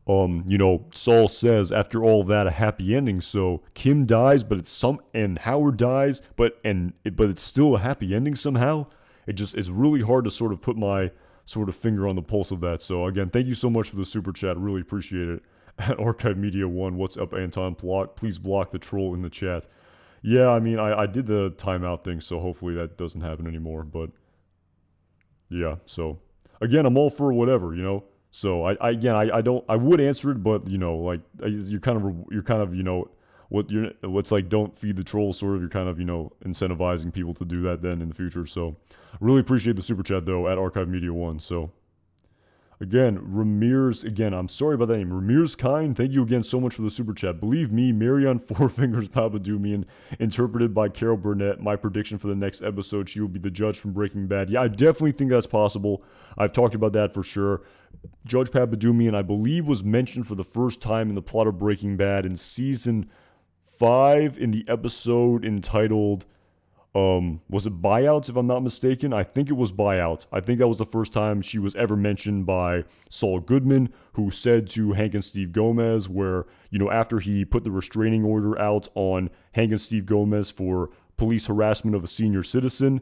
Saul says after all that a happy ending. So Kim dies, but and Howard dies, but it's still a happy ending somehow. It's really hard to sort of put my sort of finger on the pulse of that. So again, thank you so much for the super chat. Really appreciate it. At Archive Media 1, what's up, Anton? Please block the troll in the chat. Yeah, I mean, I did the timeout thing, so hopefully that doesn't happen anymore. But yeah, so again, I'm all for whatever, you know. So I don't, I would answer it, but you know, like you're kind of, you know, what's like, don't feed the trolls, sort of. You're kind of, you know, incentivizing people to do that then in the future. So really appreciate the super chat though at Archive Media One. So again, Ramirez, again, I'm sorry about that name. Ramirez Kine, thank you again so much for the super chat. Believe me, Marion Four Fingers Papadoumian, interpreted by Carol Burnett. My prediction for the next episode, she will be the judge from Breaking Bad. Yeah, I definitely think that's possible. I've talked about that for sure. Judge Papadoumian, I believe, was mentioned for the first time in the plot of Breaking Bad in season 5 in the episode entitled was it Buyouts, if I'm not mistaken? I think it was Buyouts. I think that was the first time she was ever mentioned by Saul Goodman, who said to Hank and Steve Gomez, where, you know, after he put the restraining order out on Hank and Steve Gomez for police harassment of a senior citizen,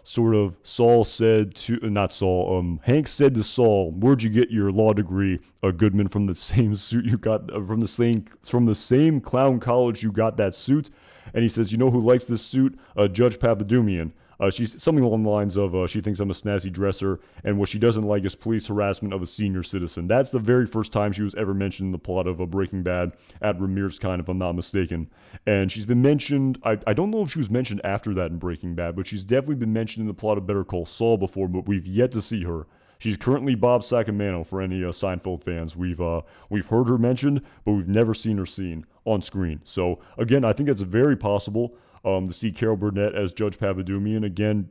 sort of Saul said to, not Saul, Hank said to Saul, "Where'd you get your law degree, Goodman? From the same suit you got, from the same clown college you got that suit." And he says, "You know who likes this suit? Judge Papadoumian." She's something along the lines of, she thinks I'm a snazzy dresser, and what she doesn't like is police harassment of a senior citizen. That's the very first time she was ever mentioned in the plot of Breaking Bad at Ramirez Kine, if I'm not mistaken. And she's been mentioned, I don't know if she was mentioned after that in Breaking Bad, but she's definitely been mentioned in the plot of Better Call Saul before, but we've yet to see her. She's currently Bob Sacamano for any Seinfeld fans. We've heard her mentioned, but we've never seen her seen on screen. So again, I think it's very possible to see Carol Burnett as Judge Papadoumian. Again,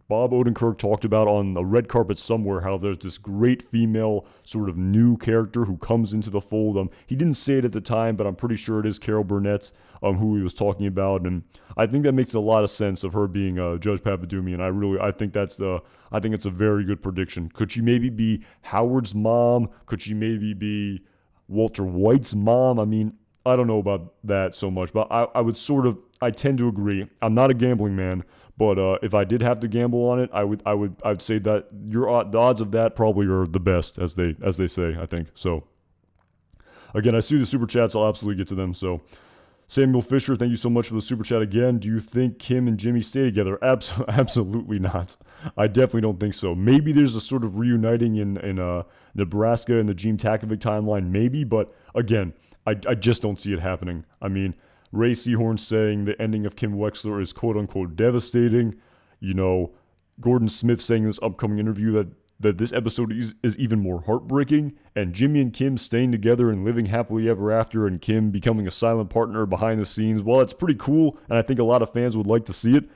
Bob Odenkirk talked about on the red carpet somewhere how there's this great female sort of new character who comes into the fold. He didn't say it at the time, but I'm pretty sure it is Carol Burnett who he was talking about, and I think that makes a lot of sense of her being Judge Papadoumian. I think it's a very good prediction. Could she maybe be Howard's mom? Could she maybe be Walter White's mom? I mean, I don't know about that so much, but I tend to agree. I'm not a gambling man, but if I did have to gamble on it, I'd say that the odds of that probably are the best, as they say, I think. So again, I see the super chats. I'll absolutely get to them. So Samuel Fisher, thank you so much for the super chat again. Do you think Kim and Jimmy stay together? Absolutely not. I definitely don't think so. Maybe there's a sort of reuniting in Nebraska in the Gene Takovic timeline, maybe, but again, I just don't see it happening. I mean, Ray Seahorn saying the ending of Kim Wexler is quote-unquote devastating. You know, Gordon Smith saying in this upcoming interview that this episode is even more heartbreaking, and Jimmy and Kim staying together and living happily ever after, and Kim becoming a silent partner behind the scenes. Well, it's pretty cool, and I think a lot of fans would like to see it.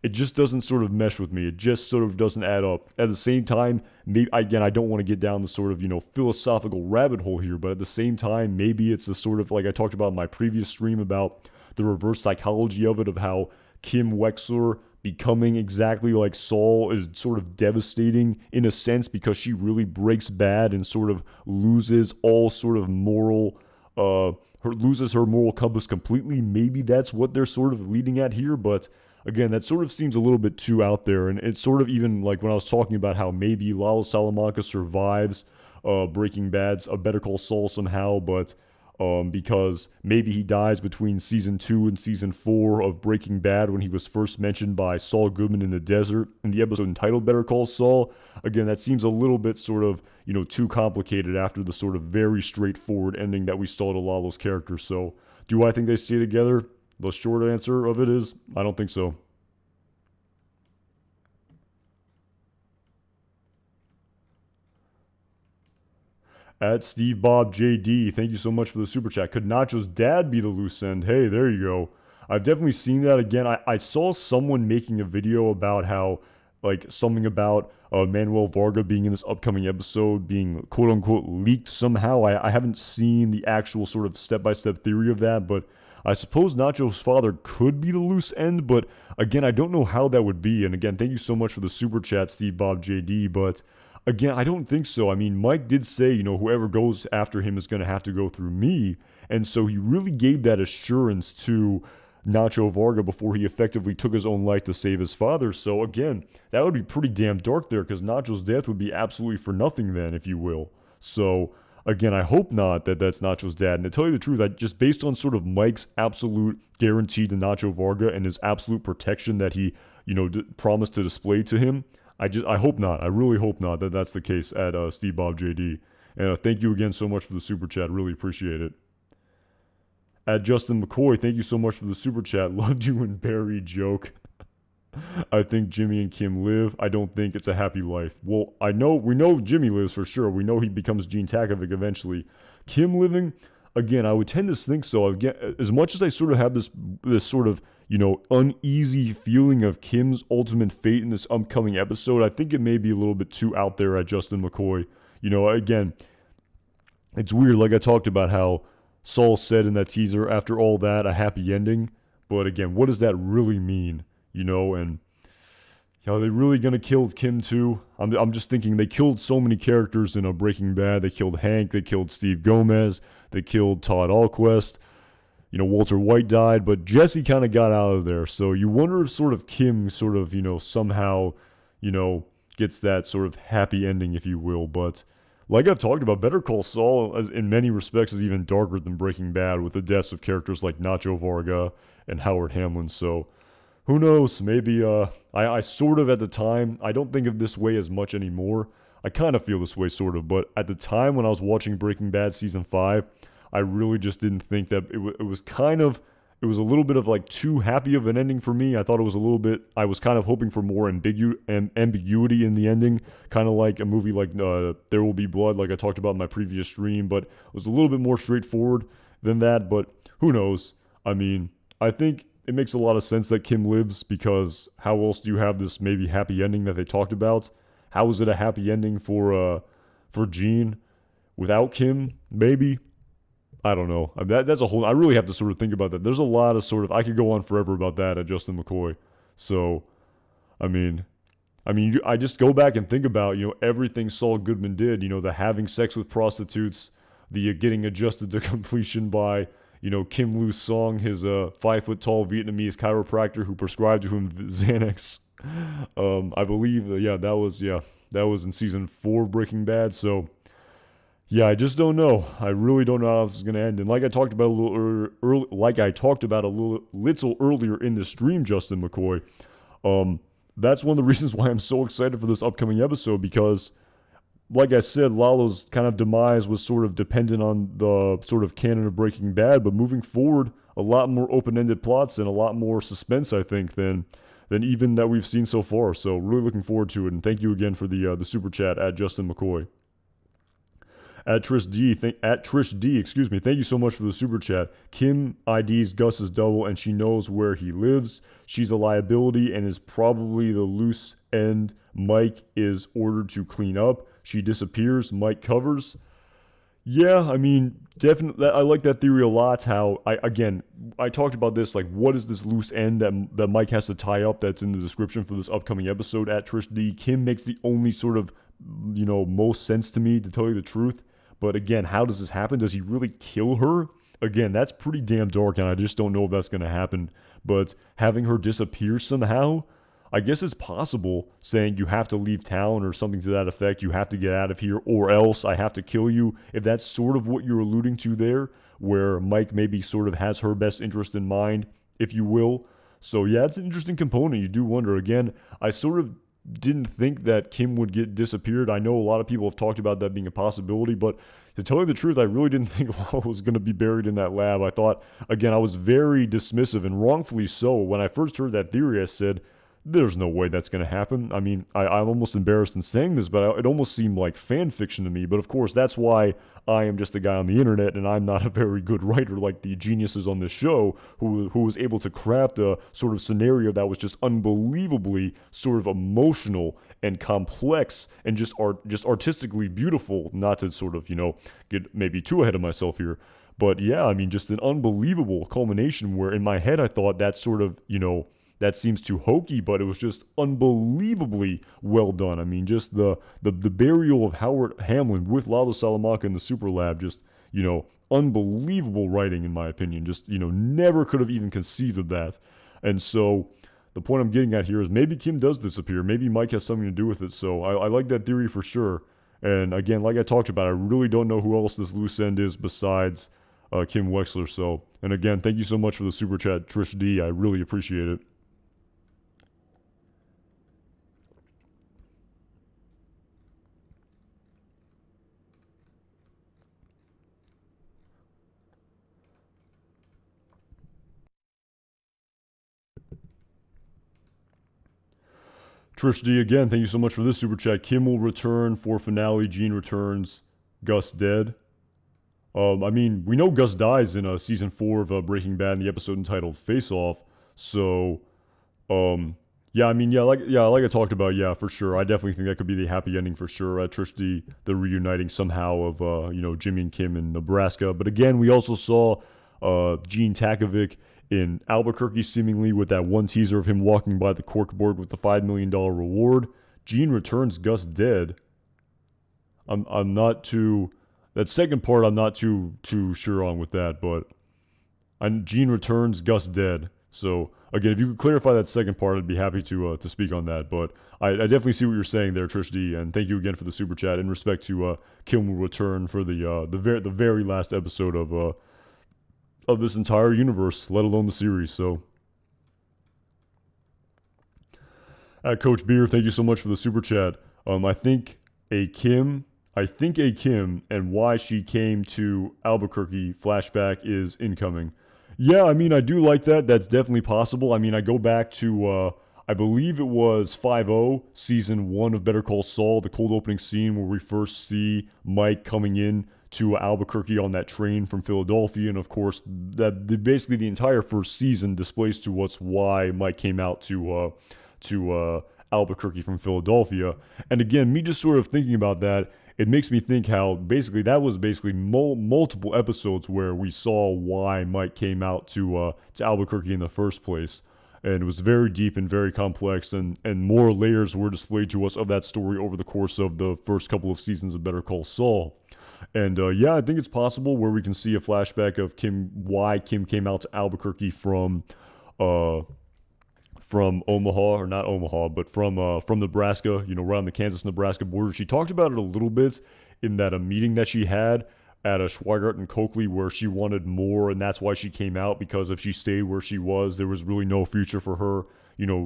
It just doesn't sort of mesh with me. It just sort of doesn't add up. At the same time, maybe, again, I don't want to get down the sort of, you know, philosophical rabbit hole here, but at the same time, maybe it's a sort of, like I talked about in my previous stream about the reverse psychology of it, of how Kim Wexler becoming exactly like Saul is sort of devastating in a sense, because she really breaks bad and sort of loses all sort of moral, loses her moral compass completely. Maybe that's what they're sort of leading at here, but again, that sort of seems a little bit too out there, and it's sort of even like when I was talking about how maybe Lalo Salamanca survives Breaking Bad's A Better Call Saul somehow, but because maybe he dies between season 2 and season 4 of Breaking Bad when he was first mentioned by Saul Goodman in the desert in the episode entitled Better Call Saul. Again, that seems a little bit sort of, you know, too complicated after the sort of very straightforward ending that we saw to Lalo's character. So, do I think they stay together? The short answer of it is, I don't think so. At Steve Bob JD, thank you so much for the super chat. Could Nacho's dad be the loose end? Hey, there you go. I've definitely seen that again. I saw someone making a video about how, like, something about Manuel Varga being in this upcoming episode being quote-unquote leaked somehow. I haven't seen the actual sort of step-by-step theory of that, but I suppose Nacho's father could be the loose end, but again, I don't know how that would be. And again, thank you so much for the super chat, Steve Bob JD, but again, I don't think so. I mean, Mike did say, you know, whoever goes after him is going to have to go through me, and so he really gave that assurance to Nacho Varga before he effectively took his own life to save his father. So again, that would be pretty damn dark there, because Nacho's death would be absolutely for nothing then, if you will. So again, I hope not that that's Nacho's dad. And to tell you the truth, I just based on sort of Mike's absolute guarantee to Nacho Varga and his absolute protection that he, promised to display to him, I hope not. I really hope not that that's the case at Steve Bob JD. And thank you again so much for the super chat. Really appreciate it. At Justin McCoy, thank you so much for the super chat. Loved you and Barry joke. I think Jimmy and Kim live. I don't think it's a happy life. Well, we know Jimmy lives for sure. We know he becomes Gene Takovic eventually. Kim living, again, I would tend to think so. Again, as much as I sort of have this sort of, uneasy feeling of Kim's ultimate fate in this upcoming episode, I think it may be a little bit too out there at Justin McCoy. Again, it's weird. Like I talked about how Saul said in that teaser, after all that, a happy ending. But again, what does that really mean? And are they really going to kill Kim too? I'm just thinking they killed so many characters in Breaking Bad. They killed Hank. They killed Steve Gomez. They killed Todd Alquist. Walter White died, but Jesse kind of got out of there. So you wonder if sort of Kim sort of, somehow, gets that sort of happy ending, if you will. But like I've talked about, Better Call Saul, in many respects, is even darker than Breaking Bad with the deaths of characters like Nacho Varga and Howard Hamlin. So who knows? Maybe I sort of at the time, I don't think of this way as much anymore. I kind of feel this way sort of, but at the time when I was watching Breaking Bad season 5, I really just didn't think that it was a little bit of like too happy of an ending for me. I thought it was I was kind of hoping for more ambiguity in the ending, kind of like a movie like There Will Be Blood, like I talked about in my previous stream, but it was a little bit more straightforward than that. But who knows? I mean, I think it makes a lot of sense that Kim lives, because how else do you have this maybe happy ending that they talked about? How is it a happy ending for Gene without Kim? Maybe. I don't know. That's a whole. I really have to sort of think about that. There's a lot of sort of. I could go on forever about that at Justin McCoy. So, I just go back and think about everything Saul Goodman did. The having sex with prostitutes, the getting adjusted to completion by Kim Lu Song, his 5-foot-tall Vietnamese chiropractor who prescribed to him Xanax. I believe that was in season 4 of Breaking Bad. So. Yeah, I just don't know. I really don't know how this is going to end. And like I talked about a little earlier in the stream, Justin McCoy, that's one of the reasons why I'm so excited for this upcoming episode, because, like I said, Lalo's kind of demise was sort of dependent on the sort of canon of Breaking Bad, but moving forward, a lot more open-ended plots and a lot more suspense, I think, than even that we've seen so far. So really looking forward to it. And thank you again for the super chat at Justin McCoy. At Trish D, excuse me, thank you so much for the super chat. Kim IDs Gus's double and she knows where he lives. She's a liability and is probably the loose end Mike is ordered to clean up. She disappears, Mike covers. Yeah, I mean, definitely, I like that theory a lot. How, I talked about this, like, what is this loose end that Mike has to tie up that's in the description for this upcoming episode at Trish D. Kim makes the only sort of, most sense to me, to tell you the truth. But again, how does this happen? Does he really kill her? Again, that's pretty damn dark, and I just don't know if that's going to happen. But having her disappear somehow, I guess it's possible, saying you have to leave town or something to that effect. You have to get out of here, or else I have to kill you. If that's sort of what you're alluding to there, where Mike maybe sort of has her best interest in mind, if you will. So yeah, it's an interesting component. You do wonder. Again, I sort of didn't think that Kim would get disappeared. I know a lot of people have talked about that being a possibility, but to tell you the truth, I really didn't think Lalo was going to be buried in that lab. I thought, again, I was very dismissive, and wrongfully so. When I first heard that theory, I said, there's no way that's going to happen. I mean, I'm almost embarrassed in saying this, but it almost seemed like fan fiction to me. But of course, that's why I am just a guy on the internet, and I'm not a very good writer like the geniuses on this show who was able to craft a sort of scenario that was just unbelievably sort of emotional and complex and just artistically beautiful. Not to sort of, get maybe too ahead of myself here. But yeah, I mean, just an unbelievable culmination where in my head I thought that sort of, that seems too hokey, but it was just unbelievably well done. I mean, just the burial of Howard Hamlin with Lalo Salamanca in the Super Lab, just, unbelievable writing in my opinion. Just, never could have even conceived of that. And so the point I'm getting at here is maybe Kim does disappear. Maybe Mike has something to do with it. So I like that theory for sure. And again, like I talked about, I really don't know who else this loose end is besides Kim Wexler. So, and again, thank you so much for the super chat, Trish D. I really appreciate it. Trish D again, thank you so much for this super chat. Kim will return for finale. Gene returns. Gus dead. I mean, we know Gus dies in season 4 of Breaking Bad in the episode entitled Face Off. So, yeah, I mean, like I talked about, yeah, for sure. I definitely think that could be the happy ending for sure. Trish D, the reuniting somehow of Jimmy and Kim in Nebraska. But again, we also saw Gene Takovic in Albuquerque, seemingly with that one teaser of him walking by the corkboard with the $5 million reward. Gene returns Gus dead. I'm not too. That second part, I'm not too sure on with that, but Gene returns Gus dead. So again, if you could clarify that second part, I'd be happy to speak on that. But I definitely see what you're saying there, Trish D, and thank you again for the super chat in respect to Kim will return for the very last episode of this entire universe, let alone the series. So, Coach Beer, thank you so much for the super chat. I think a Kim and why she came to Albuquerque flashback is incoming. Yeah, I mean, I do like that. That's definitely possible. I mean, I go back to, I believe it was 5-0, season 1 of Better Call Saul, the cold opening scene where we first see Mike coming in to Albuquerque on that train from Philadelphia. And of course, basically the entire first season displays to us why Mike came out to Albuquerque from Philadelphia. And again, me just sort of thinking about that, it makes me think how basically that was basically multiple episodes where we saw why Mike came out to Albuquerque in the first place. And it was very deep and very complex, and more layers were displayed to us of that story over the course of the first couple of seasons of Better Call Saul. And yeah, I think it's possible where we can see a flashback of why Kim came out to Albuquerque from Omaha, or not Omaha, but from Nebraska, around the Kansas-Nebraska border. She talked about it a little bit in that a meeting that she had at a Schweigart and Coakley where she wanted more, and that's why she came out, because if she stayed where she was, there was really no future for her.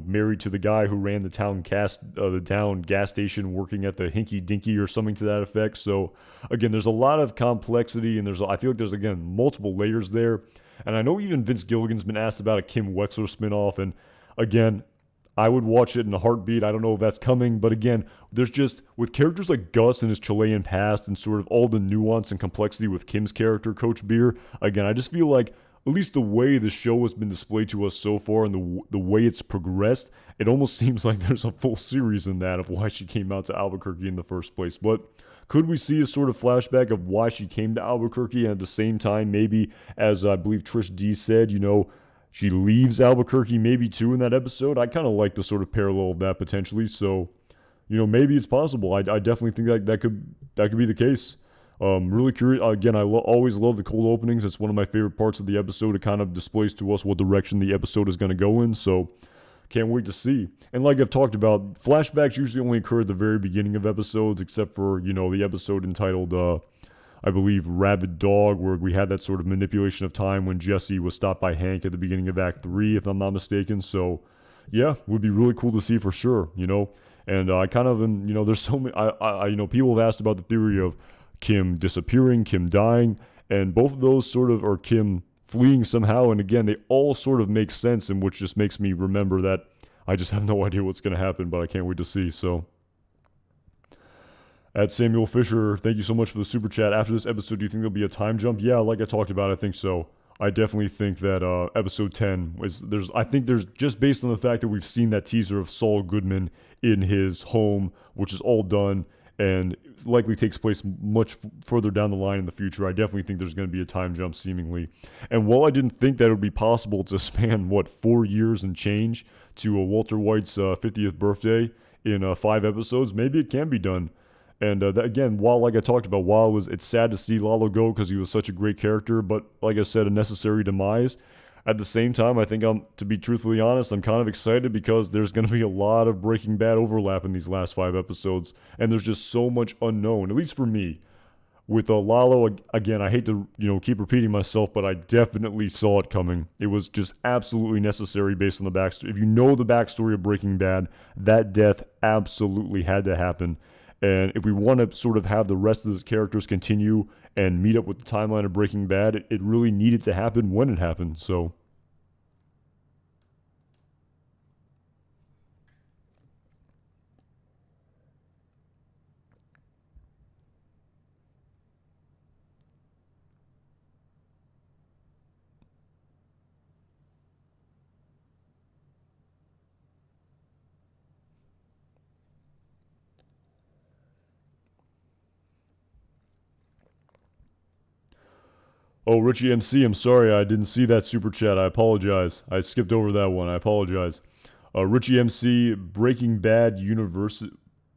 Married to the guy who ran the town gas station, working at the Hinky Dinky or something to that effect. So again, there's a lot of complexity, and I feel like there's again multiple layers there. And I know even Vince Gilligan's been asked about a Kim Wexler spinoff, and again, I would watch it in a heartbeat. I don't know if that's coming, but again, there's just, with characters like Gus and his Chilean past and sort of all the nuance and complexity with Kim's character, Coach Beer, again, I just feel like, at least the way the show has been displayed to us so far and the way it's progressed, it almost seems like there's a full series in that of why she came out to Albuquerque in the first place. But could we see a sort of flashback of why she came to Albuquerque, and at the same time, maybe, as I believe Trish D said, she leaves Albuquerque maybe too in that episode? I kind of like the sort of parallel of that potentially. So, maybe it's possible. I definitely think that could be the case. Really curious. Again, I always love the cold openings. It's one of my favorite parts of the episode. It kind of displays to us what direction the episode is going to go in. So, can't wait to see. And like I've talked about, flashbacks usually only occur at the very beginning of episodes, except for, the episode entitled, I believe, Rabid Dog, where we had that sort of manipulation of time when Jesse was stopped by Hank at the beginning of Act 3, if I'm not mistaken. So, yeah, would be really cool to see for sure, And I kind of, there's so many, people have asked about the theory of Kim disappearing, Kim dying, and both of those sort of, or Kim fleeing somehow, and again, they all sort of make sense, and which just makes me remember that I just have no idea what's going to happen, but I can't wait to see. So, at Samuel Fisher, thank you so much for the super chat. After this episode, do you think there'll be a time jump? Yeah, like I talked about, I think so. I definitely think that episode 10 I think there's just based on the fact that we've seen that teaser of Saul Goodman in his home, which is all done and likely takes place much further down the line in the future. I definitely think there's going to be a time jump seemingly. And while I didn't think that it would be possible to span, 4 years and change to Walter White's 50th birthday in 5 episodes, maybe it can be done. And that, again, like I talked about, it's sad to see Lalo go because he was such a great character, but like I said, a necessary demise. at the same time, I think to be truthfully honest, I'm kind of excited because there's going to be a lot of Breaking Bad overlap in these last 5 episodes, and there's just so much unknown, at least for me. With Lalo, again, I hate to keep repeating myself, but I definitely saw it coming. It was just absolutely necessary based on the backstory. If you know the backstory of Breaking Bad, that death absolutely had to happen. And if we want to sort of have the rest of the characters continue and meet up with the timeline of Breaking Bad, it really needed to happen when it happened. So. Oh, Richie MC, I'm sorry, I didn't see that super chat. I apologize. I skipped over that one. I apologize. Richie MC, Breaking Bad University.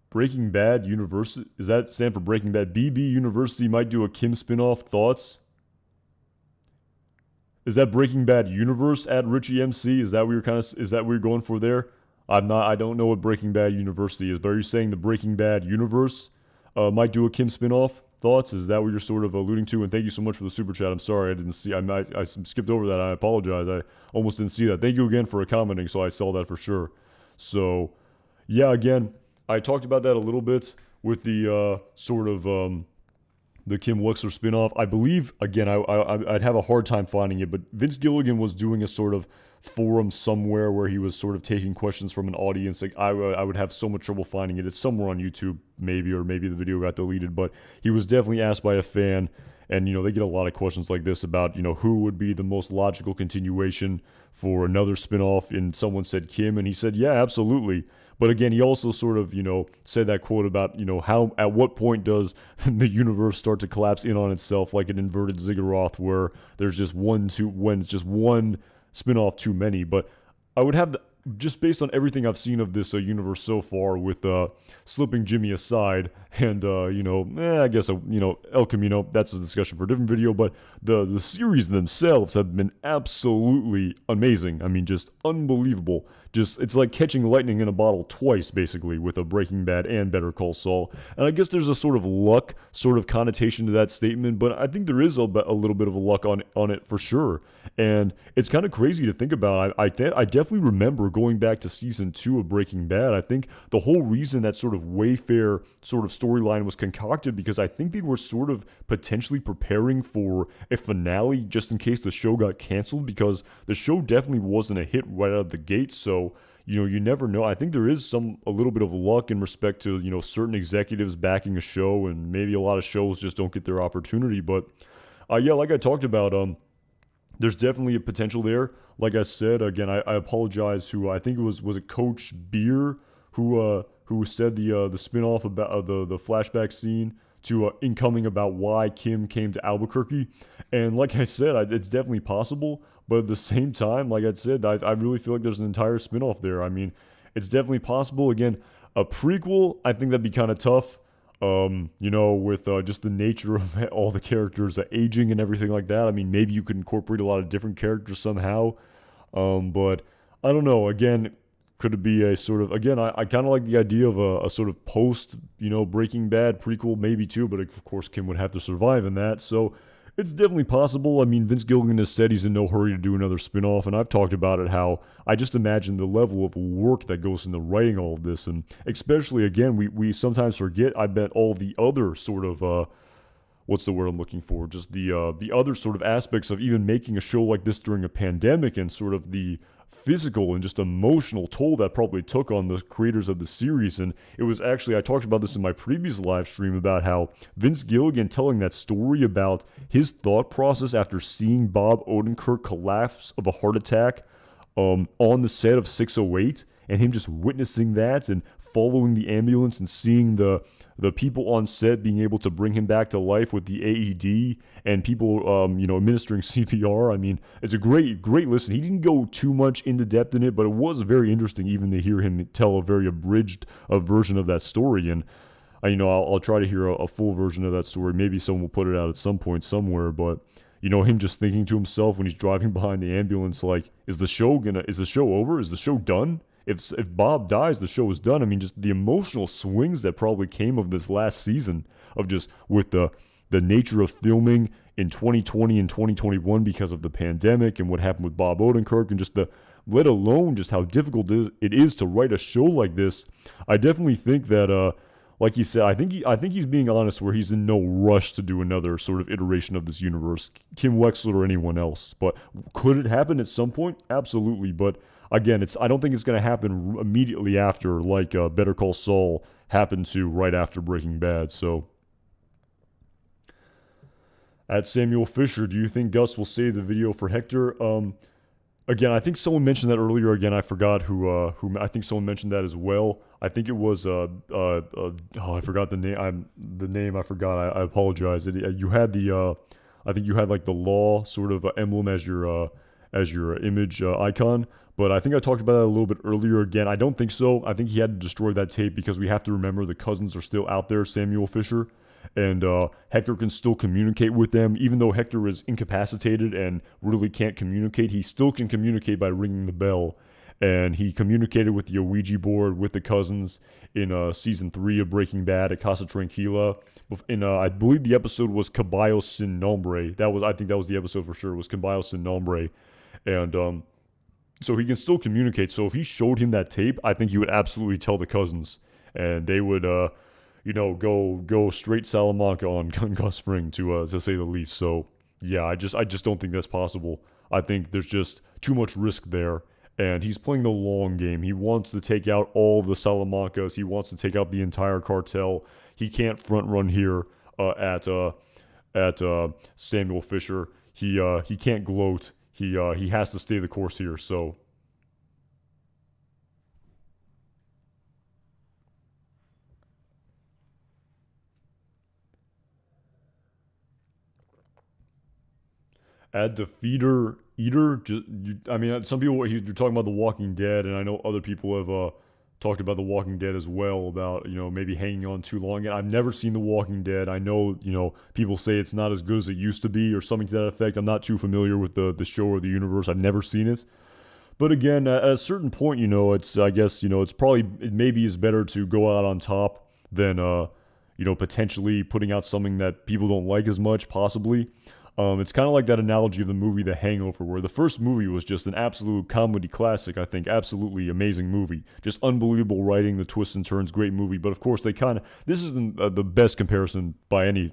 Breaking Bad University? Is that stand for Breaking Bad? BB University might do a Kim spinoff. Thoughts? Is that Breaking Bad Universe at Richie MC? Is that what you're going for there? I don't know what Breaking Bad University is, but are you saying the Breaking Bad universe might do a Kim spinoff? Thoughts? Is that what you're sort of alluding to? And thank you so much for the super chat. I'm sorry I didn't see. I skipped over that. I apologize. I almost didn't see that. Thank you again for commenting. So I saw that for sure. So yeah, again, I talked about that a little bit with the sort of the Kim Wexler spinoff. I believe again, I'd have a hard time finding it, but Vince Gilligan was doing a sort of forum somewhere where he was sort of taking questions from an audience. Like I would have so much trouble finding it. It's somewhere on YouTube, maybe, or maybe the video got deleted. But he was definitely asked by a fan, and they get a lot of questions like this about who would be the most logical continuation for another spinoff. And someone said Kim, and he said, yeah, absolutely. But again, he also sort of said that quote about how at what point does the universe start to collapse in on itself like an inverted ziggurat, where there's just when it's just one spinoff too many. But I would have just based on everything I've seen of this universe so far, with slipping Jimmy aside, and I guess El Camino, that's a discussion for a different video. But the series themselves have been absolutely amazing. I mean, just unbelievable. Just it's like catching lightning in a bottle twice, basically, with a Breaking Bad and Better Call Saul. And I guess there's a sort of luck sort of connotation to that statement, but I think there is a little bit of a luck on it for sure. And it's kind of crazy to think about. I definitely remember going back to season 2 of Breaking Bad. I think the whole reason that sort of Wayfair sort of storyline was concocted, because I think they were sort of potentially preparing for a finale just in case the show got canceled, because the show definitely wasn't a hit right out of the gate. So you never know. I think there is a little bit of luck in respect to certain executives backing a show, and maybe a lot of shows just don't get their opportunity. But yeah, like I talked about, there's definitely a potential there. Like I said, again, I apologize to, I think it was it Coach Beer who said the spinoff about the flashback scene to incoming about why Kim came to Albuquerque. And like I said, it's definitely possible. But at the same time, like I said, I really feel like there's an entire spinoff there. I mean, it's definitely possible. Again, a prequel, I think that'd be kind of tough. With just the nature of all the characters aging and everything like that. I mean, maybe you could incorporate a lot of different characters somehow. But I don't know. Again, could it be a sort of, again, I kind of like the idea of a sort of post, Breaking Bad prequel, maybe too, but of course Kim would have to survive in that. So it's definitely possible. I mean, Vince Gilligan has said he's in no hurry to do another spinoff, and I've talked about it, how I just imagine the level of work that goes into writing all of this, and especially, again, we sometimes forget, I bet, all the other sort of, what's the word I'm looking for, just the other sort of aspects of even making a show like this during a pandemic, and sort of the physical and just emotional toll that probably took on the creators of the series. And it was actually, I talked about this in my previous live stream, about how Vince Gilligan telling that story about his thought process after seeing Bob Odenkirk collapse of a heart attack on the set of 608, and him just witnessing that and following the ambulance and seeing the people on set being able to bring him back to life with the AED, and people, administering CPR. I mean, it's a great listen. He didn't go too much into depth in it, but it was very interesting even to hear him tell a very abridged version of that story. And, I'll try to hear a full version of that story. Maybe someone will put it out at some point somewhere, but him just thinking to himself when he's driving behind the ambulance, like, is the show over? Is the show done? If Bob dies, the show is done. I mean, just the emotional swings that probably came of this last season of just with the nature of filming in 2020 and 2021 because of the pandemic and what happened with Bob Odenkirk, and just let alone just how difficult it is to write a show like this. I definitely think that, like he said, I think he's being honest where he's in no rush to do another sort of iteration of this universe, Kim Wexler or anyone else. But could it happen at some point? Absolutely. But again, I don't think it's going to happen immediately after, like Better Call Saul happened to right after Breaking Bad. So, at Samuel Fisher, do you think Gus will save the video for Hector? Again, I think someone mentioned that earlier. Again, I forgot who I think someone mentioned that as well. I think it was I forgot the name. I forgot. I apologize. You had I think you had like the law sort of emblem as your image icon. But I think I talked about that a little bit earlier. Again, I don't think so. I think he had to destroy that tape because we have to remember the cousins are still out there, Samuel Fisher. And Hector can still communicate with them. Even though Hector is incapacitated and really can't communicate, he still can communicate by ringing the bell. And he communicated with the Ouija board with the cousins in season 3 of Breaking Bad at Casa Tranquila. I believe the episode was Caballo Sin Nombre. I think that was the episode for sure. It was Caballo Sin Nombre. And so he can still communicate. So if he showed him that tape, I think he would absolutely tell the cousins. And they would go straight Salamanca on Gus Fring to say the least. So yeah, I just don't think that's possible. I think there's just too much risk there, and he's playing the long game. He wants to take out all the Salamancas. He wants to take out the entire cartel. He can't front run here at Samuel Fisher. He can't gloat. He has to stay the course here. So. Add Defeater Eater. Some people you're talking about The Walking Dead, and I know other people have talked about The Walking Dead as well, about maybe hanging on too long. And I've never seen The Walking Dead. I know people say it's not as good as it used to be, or something to that effect. I'm not too familiar with the show or the universe. I've never seen it. But again, at a certain point, it's probably maybe is better to go out on top than potentially putting out something that people don't like as much, possibly. It's kind of like that analogy of the movie The Hangover, where the first movie was just an absolute comedy classic, I think. Absolutely amazing movie. Just unbelievable writing, the twists and turns, great movie. But of course, this isn't the best comparison by any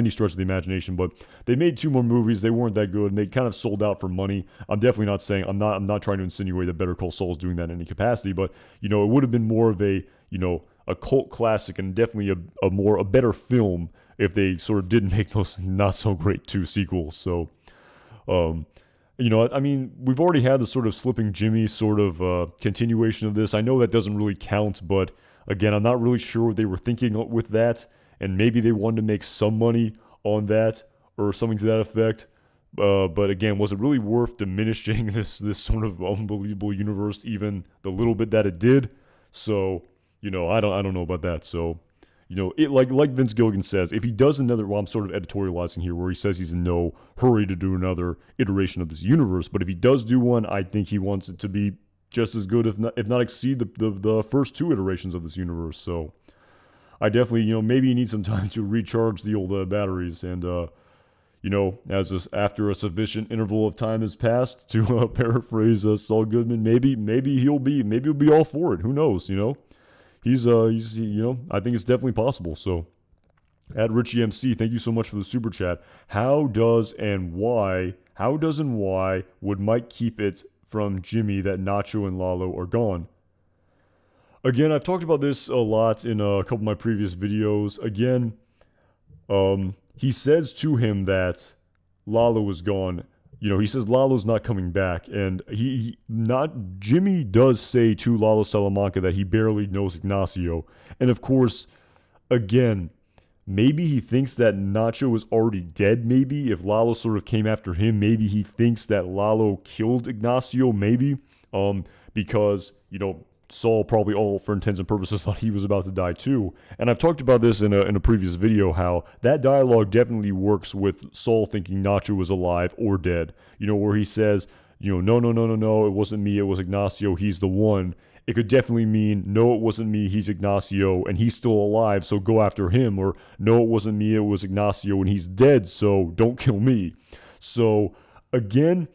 stretch of the imagination, but they made 2 more movies. They weren't that good, and they kind of sold out for money. I'm definitely not saying, I'm not trying to insinuate that Better Call Saul is doing that in any capacity, but, it would have been more of a cult classic, and definitely a better film if they sort of didn't make those not so great 2 sequels. So, we've already had the sort of Slipping Jimmy sort of continuation of this. I know that doesn't really count, but again, I'm not really sure what they were thinking with that, and maybe they wanted to make some money on that or something to that effect. But again, was it really worth diminishing this sort of unbelievable universe, even the little bit that it did? So, I don't know about that. So, it like Vince Gilligan says, if he does another, well, I'm sort of editorializing here, where he says he's in no hurry to do another iteration of this universe, but if he does do one, I think he wants it to be just as good, if not exceed the first 2 iterations of this universe. So, I definitely, maybe you need some time to recharge the old batteries, and after a sufficient interval of time has passed, to paraphrase Saul Goodman, maybe he'll be all for it. Who knows? He's I think it's definitely possible. So, at Richie MC, thank you so much for the super chat. How does and why would Mike keep it from Jimmy that Nacho and Lalo are gone? Again, I've talked about this a lot in a couple of my previous videos. Again, he says to him that Lalo is gone. He says Lalo's not coming back, and Jimmy does say to Lalo Salamanca that he barely knows Ignacio. And of course, again, maybe he thinks that Nacho is already dead, maybe, if Lalo sort of came after him. Maybe he thinks that Lalo killed Ignacio, maybe, because, Saul probably all for intents and purposes thought he was about to die too. And I've talked about this in a previous video, how that dialogue definitely works with Saul thinking Nacho was alive or dead. Where he says, no, it wasn't me, it was Ignacio, he's the one. It could definitely mean, no, it wasn't me, he's Ignacio, and he's still alive, so go after him. Or, no, it wasn't me, it was Ignacio, and he's dead, so don't kill me. So, again,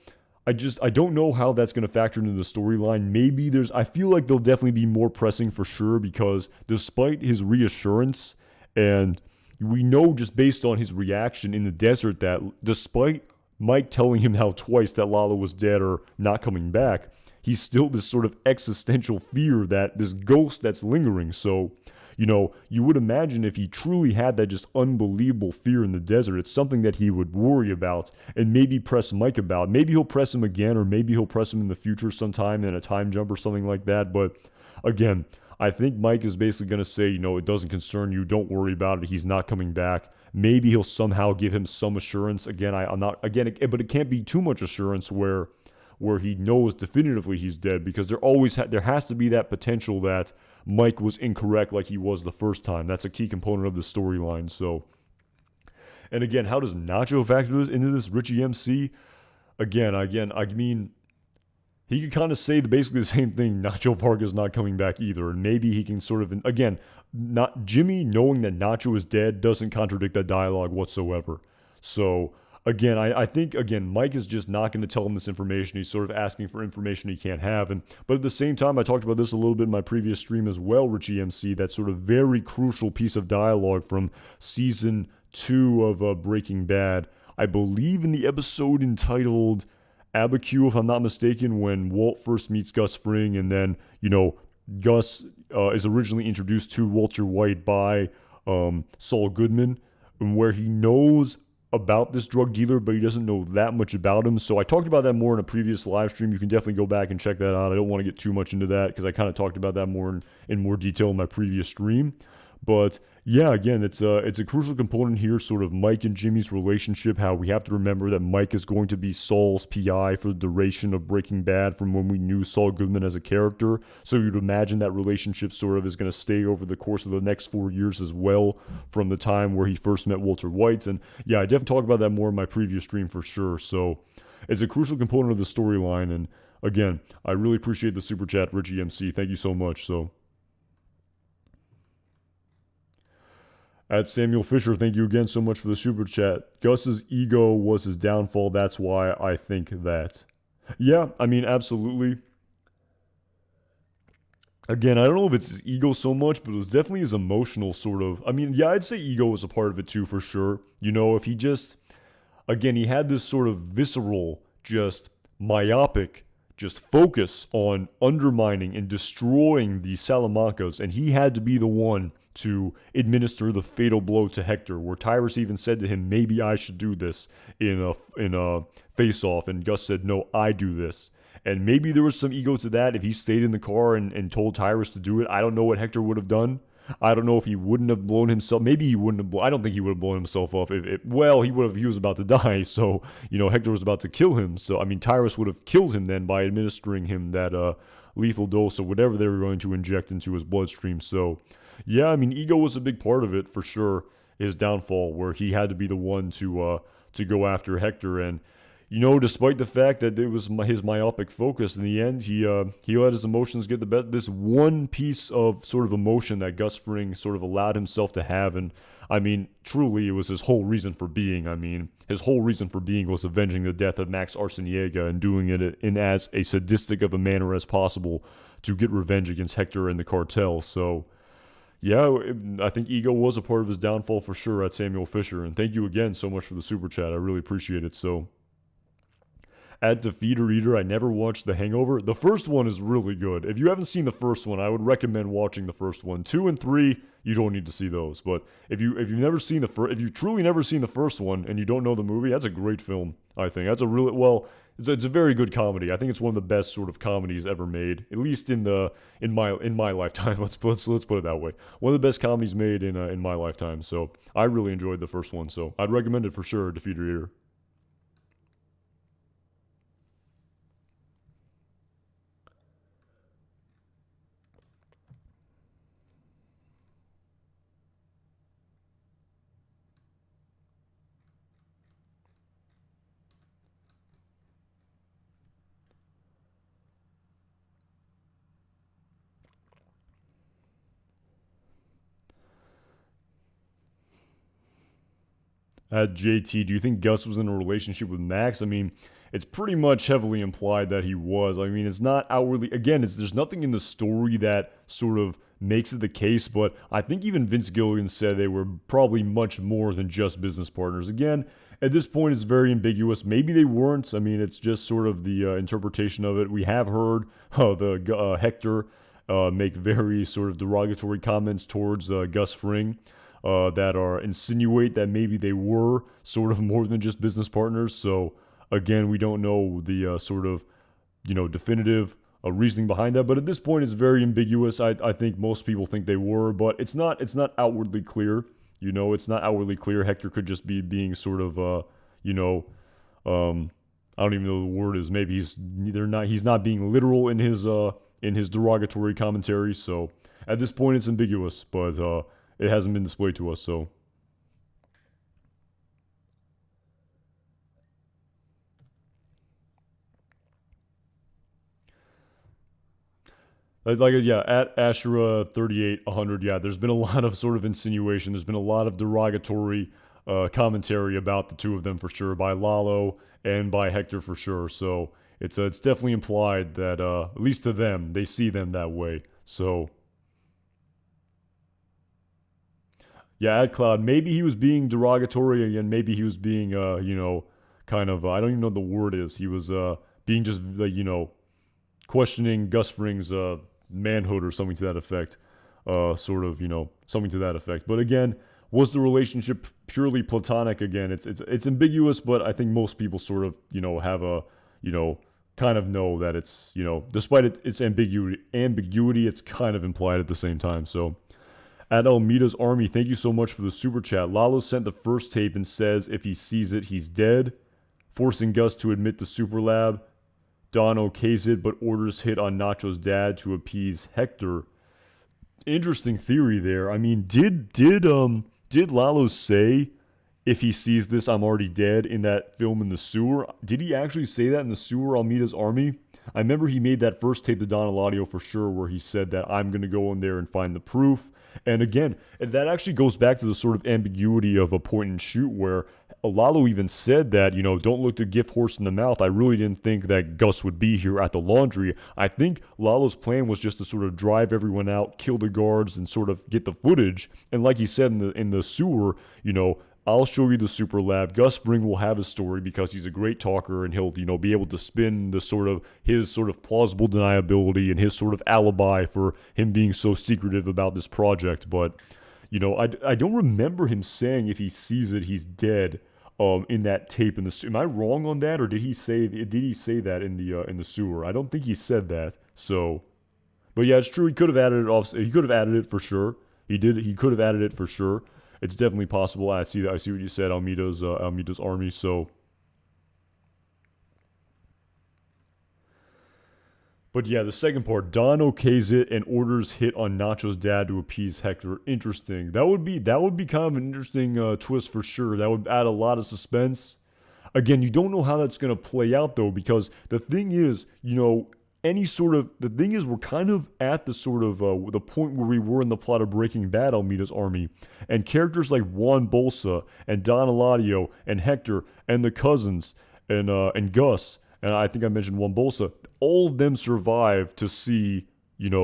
I don't know how that's going to factor into the storyline. Maybe I feel like there'll definitely be more pressing for sure, because despite his reassurance, and we know just based on his reaction in the desert that despite Mike telling him how twice that Lalo was dead or not coming back, he's still this sort of existential fear that this ghost that's lingering. So, you would imagine if he truly had that just unbelievable fear in the desert, it's something that he would worry about and maybe press Mike about. Maybe he'll press him again, or maybe he'll press him in the future sometime in a time jump or something like that. But again, I think Mike is basically going to say, it doesn't concern you. Don't worry about it. He's not coming back. Maybe he'll somehow give him some assurance. Again, but it can't be too much assurance where he knows definitively he's dead, because there has to be that potential that Mike was incorrect like he was the first time. That's a key component of the storyline. So, and again, how does Nacho factor into this? Richie MC? Again, I mean, he could kind of say basically the same thing. Nacho Varga's not coming back either. And maybe he can sort of, again, not Jimmy knowing that Nacho is dead doesn't contradict that dialogue whatsoever. So, again, I think, Mike is just not going to tell him this information. He's sort of asking for information he can't have. But at the same time, I talked about this a little bit in my previous stream as well, Richie MC, that sort of very crucial piece of dialogue from season 2 of Breaking Bad. I believe in the episode entitled Abiquiu, if I'm not mistaken, when Walt first meets Gus Fring, and then, Gus is originally introduced to Walter White by Saul Goodman, and where he knows about this drug dealer, but he doesn't know that much about him. So I talked about that more in a previous live stream. You can definitely go back and check that out. I don't want to get too much into that because I kind of talked about that more in more detail in my previous stream. But yeah, again, it's a crucial component here, sort of Mike and Jimmy's relationship, how we have to remember that Mike is going to be Saul's PI for the duration of Breaking Bad from when we knew Saul Goodman as a character. So you'd imagine that relationship sort of is going to stay over the course of the next 4 years as well, from the time where he first met Walter White. And yeah, I definitely talked about that more in my previous stream for sure. So it's a crucial component of the storyline. And again, I really appreciate the super chat, Richie MC. Thank you so much. So, at Samuel Fisher, thank you again so much for the super chat. Gus's ego was his downfall. That's why I think that. Yeah, I mean, absolutely. Again, I don't know if it's his ego so much, but it was definitely his emotional sort of. I mean, yeah, I'd say ego was a part of it too, for sure. If he just, again, he had this sort of visceral, just myopic, just focus on undermining and destroying the Salamancas, and he had to be the one to administer the fatal blow to Hector, where Tyrus even said to him, maybe I should do this in a face-off, and Gus said, no, I do this. And maybe there was some ego to that if he stayed in the car and told Tyrus to do it. I don't know what Hector would have done. I don't know if he wouldn't have blown himself. Maybe he wouldn't have. I don't think he would have blown himself up. He was about to die. So, Hector was about to kill him. So, I mean, Tyrus would have killed him then by administering him that lethal dose of whatever they were going to inject into his bloodstream. So, yeah, I mean, ego was a big part of it for sure. His downfall, where he had to be the one to go after Hector, and despite the fact that it was his myopic focus, in the end, he let his emotions get the best. This one piece of sort of emotion that Gus Fring sort of allowed himself to have, and I mean, truly, it was his whole reason for being. I mean, his whole reason for being was avenging the death of Max Arciniega and doing it in as a sadistic of a manner as possible to get revenge against Hector and the cartel. So, yeah, I think ego was a part of his downfall for sure at Samuel Fisher. And thank you again so much for the super chat. I really appreciate it. So, at Defeater Eater, I never watched The Hangover. The first one is really good. If you haven't seen the first one, I would recommend watching the first one. 2 and 3, you don't need to see those. But if you've truly never seen the first one and you don't know the movie, that's a great film. I think that's it's a very good comedy. I think it's one of the best sort of comedies ever made, at least in my lifetime. Let's put it that way. One of the best comedies made in my lifetime. So I really enjoyed the first one. So I'd recommend it for sure. Defeater Eater. At JT, do you think Gus was in a relationship with Max? I mean, it's pretty much heavily implied that he was. I mean, it's not outwardly, again, there's nothing in the story that sort of makes it the case, but I think even Vince Gilligan said they were probably much more than just business partners. Again, at this point, it's very ambiguous. Maybe they weren't. I mean, it's just sort of the interpretation of it. We have heard Hector make very sort of derogatory comments towards Gus Fring that are insinuate that maybe they were sort of more than just business partners. So again, we don't know the sort of definitive reasoning behind that. But at this point, it's very ambiguous. I think most people think they were, but it's not outwardly clear. It's not outwardly clear. Hector could just be being sort of I don't even know what the word is. Maybe he's not being literal in his derogatory commentary. So at this point, it's ambiguous, but it hasn't been displayed to us. So yeah, at Ashura 3800, yeah, there's been a lot of sort of insinuation. There's been a lot of derogatory commentary about the two of them for sure, by Lalo and by Hector for sure. So it's definitely implied that at least to them, they see them that way. So yeah, at Cloud, maybe he was being derogatory and maybe he was being kind of I don't even know what the word is. He was being just questioning Gus Fring's manhood or something to that effect. Something to that effect. But again, was the relationship purely platonic? Again, it's ambiguous, but I think most people sort of have a kind of know that it's despite its ambiguity, it's kind of implied at the same time. So at Almeida's Army, thank you so much for the super chat. Lalo sent the first tape and says if he sees it, he's dead, forcing Gus to admit the super lab. Don okays it, but orders hit on Nacho's dad to appease Hector. Interesting theory there. I mean, did Lalo say if he sees this, I'm already dead in that film in the sewer? Did he actually say that in the sewer, Almeida's Army? I remember he made that first tape to Don Eladio for sure, where he said that I'm going to go in there and find the proof. And again, that actually goes back to the sort of ambiguity of a point and shoot where Lalo even said that, don't look the gift horse in the mouth. I really didn't think that Gus would be here at the laundry. I think Lalo's plan was just to sort of drive everyone out, kill the guards, and sort of get the footage. And like he said in the sewer, I'll show you the super lab. Gus Fring will have his story because he's a great talker and he'll, be able to spin his sort of plausible deniability and his sort of alibi for him being so secretive about this project. But, I don't remember him saying if he sees it, he's dead. In that tape in the am I wrong on that, or did he say that in the sewer? I don't think he said that. So, but yeah, it's true. He could have added it off. He could have added it for sure. He did. He could have added it for sure. It's definitely possible. I see that. I see what you said. Almeida's Army. So, but yeah, the second part, Don okays it and orders hit on Nacho's dad to appease Hector. Interesting. That would be kind of an interesting twist for sure. That would add a lot of suspense. Again, you don't know how that's going to play out though, because the thing is, the thing is, we're kind of at the sort of the point where we were in the plot of Breaking Bad, Almeida's Army, and characters like Juan Bolsa and Don Eladio and Hector and the cousins and Gus. And I think I mentioned Juan Bolsa. All of them survived to see,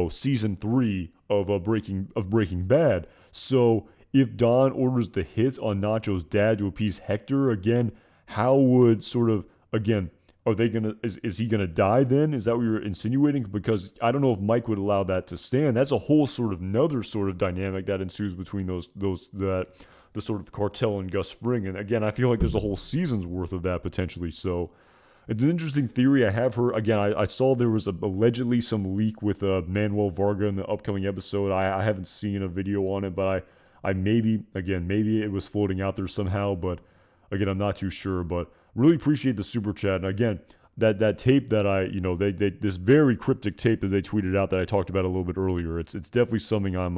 season 3 of Breaking Bad. So if Don orders the hit on Nacho's dad to appease Hector, again, how would are they gonna? Is he gonna die then? Is that what you're insinuating? Because I don't know if Mike would allow that to stand. That's a whole sort of another sort of dynamic that ensues between the sort of cartel and Gus Fring. And again, I feel like there's a whole season's worth of that potentially. So it's an interesting theory. I have heard, again, I saw there was allegedly some leak with Manuel Varga in the upcoming episode. I haven't seen a video on it, but I maybe it was floating out there somehow, but again, I'm not too sure. But really appreciate the super chat. And again, that tape that this very cryptic tape that they tweeted out that I talked about a little bit earlier, it's definitely something I'm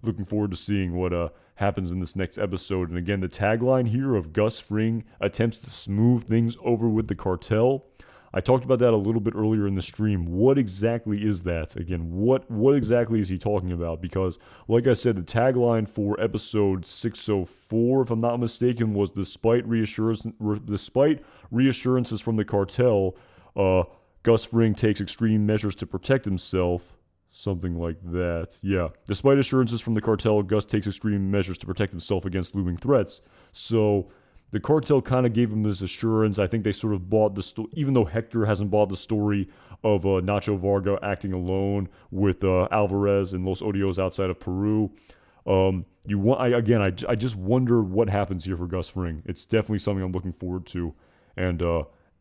looking forward to seeing what happens in this next episode. And again, the tagline here of Gus Fring attempts to smooth things over with the cartel. I talked about that a little bit earlier in the stream. What exactly is that? Again, what exactly is he talking about? Because, like I said, the tagline for episode 604, if I'm not mistaken, was despite reassurances from the cartel, Gus Fring takes extreme measures to protect himself. Something like that. Yeah. Despite assurances from the cartel, Gus takes extreme measures to protect himself against looming threats. So the cartel kind of gave him this assurance. I think they sort of bought the story, even though Hector hasn't bought the story of Nacho Varga acting alone with Alvarez and Los Odios outside of Peru. I just wonder what happens here for Gus Fring. It's definitely something I'm looking forward to. And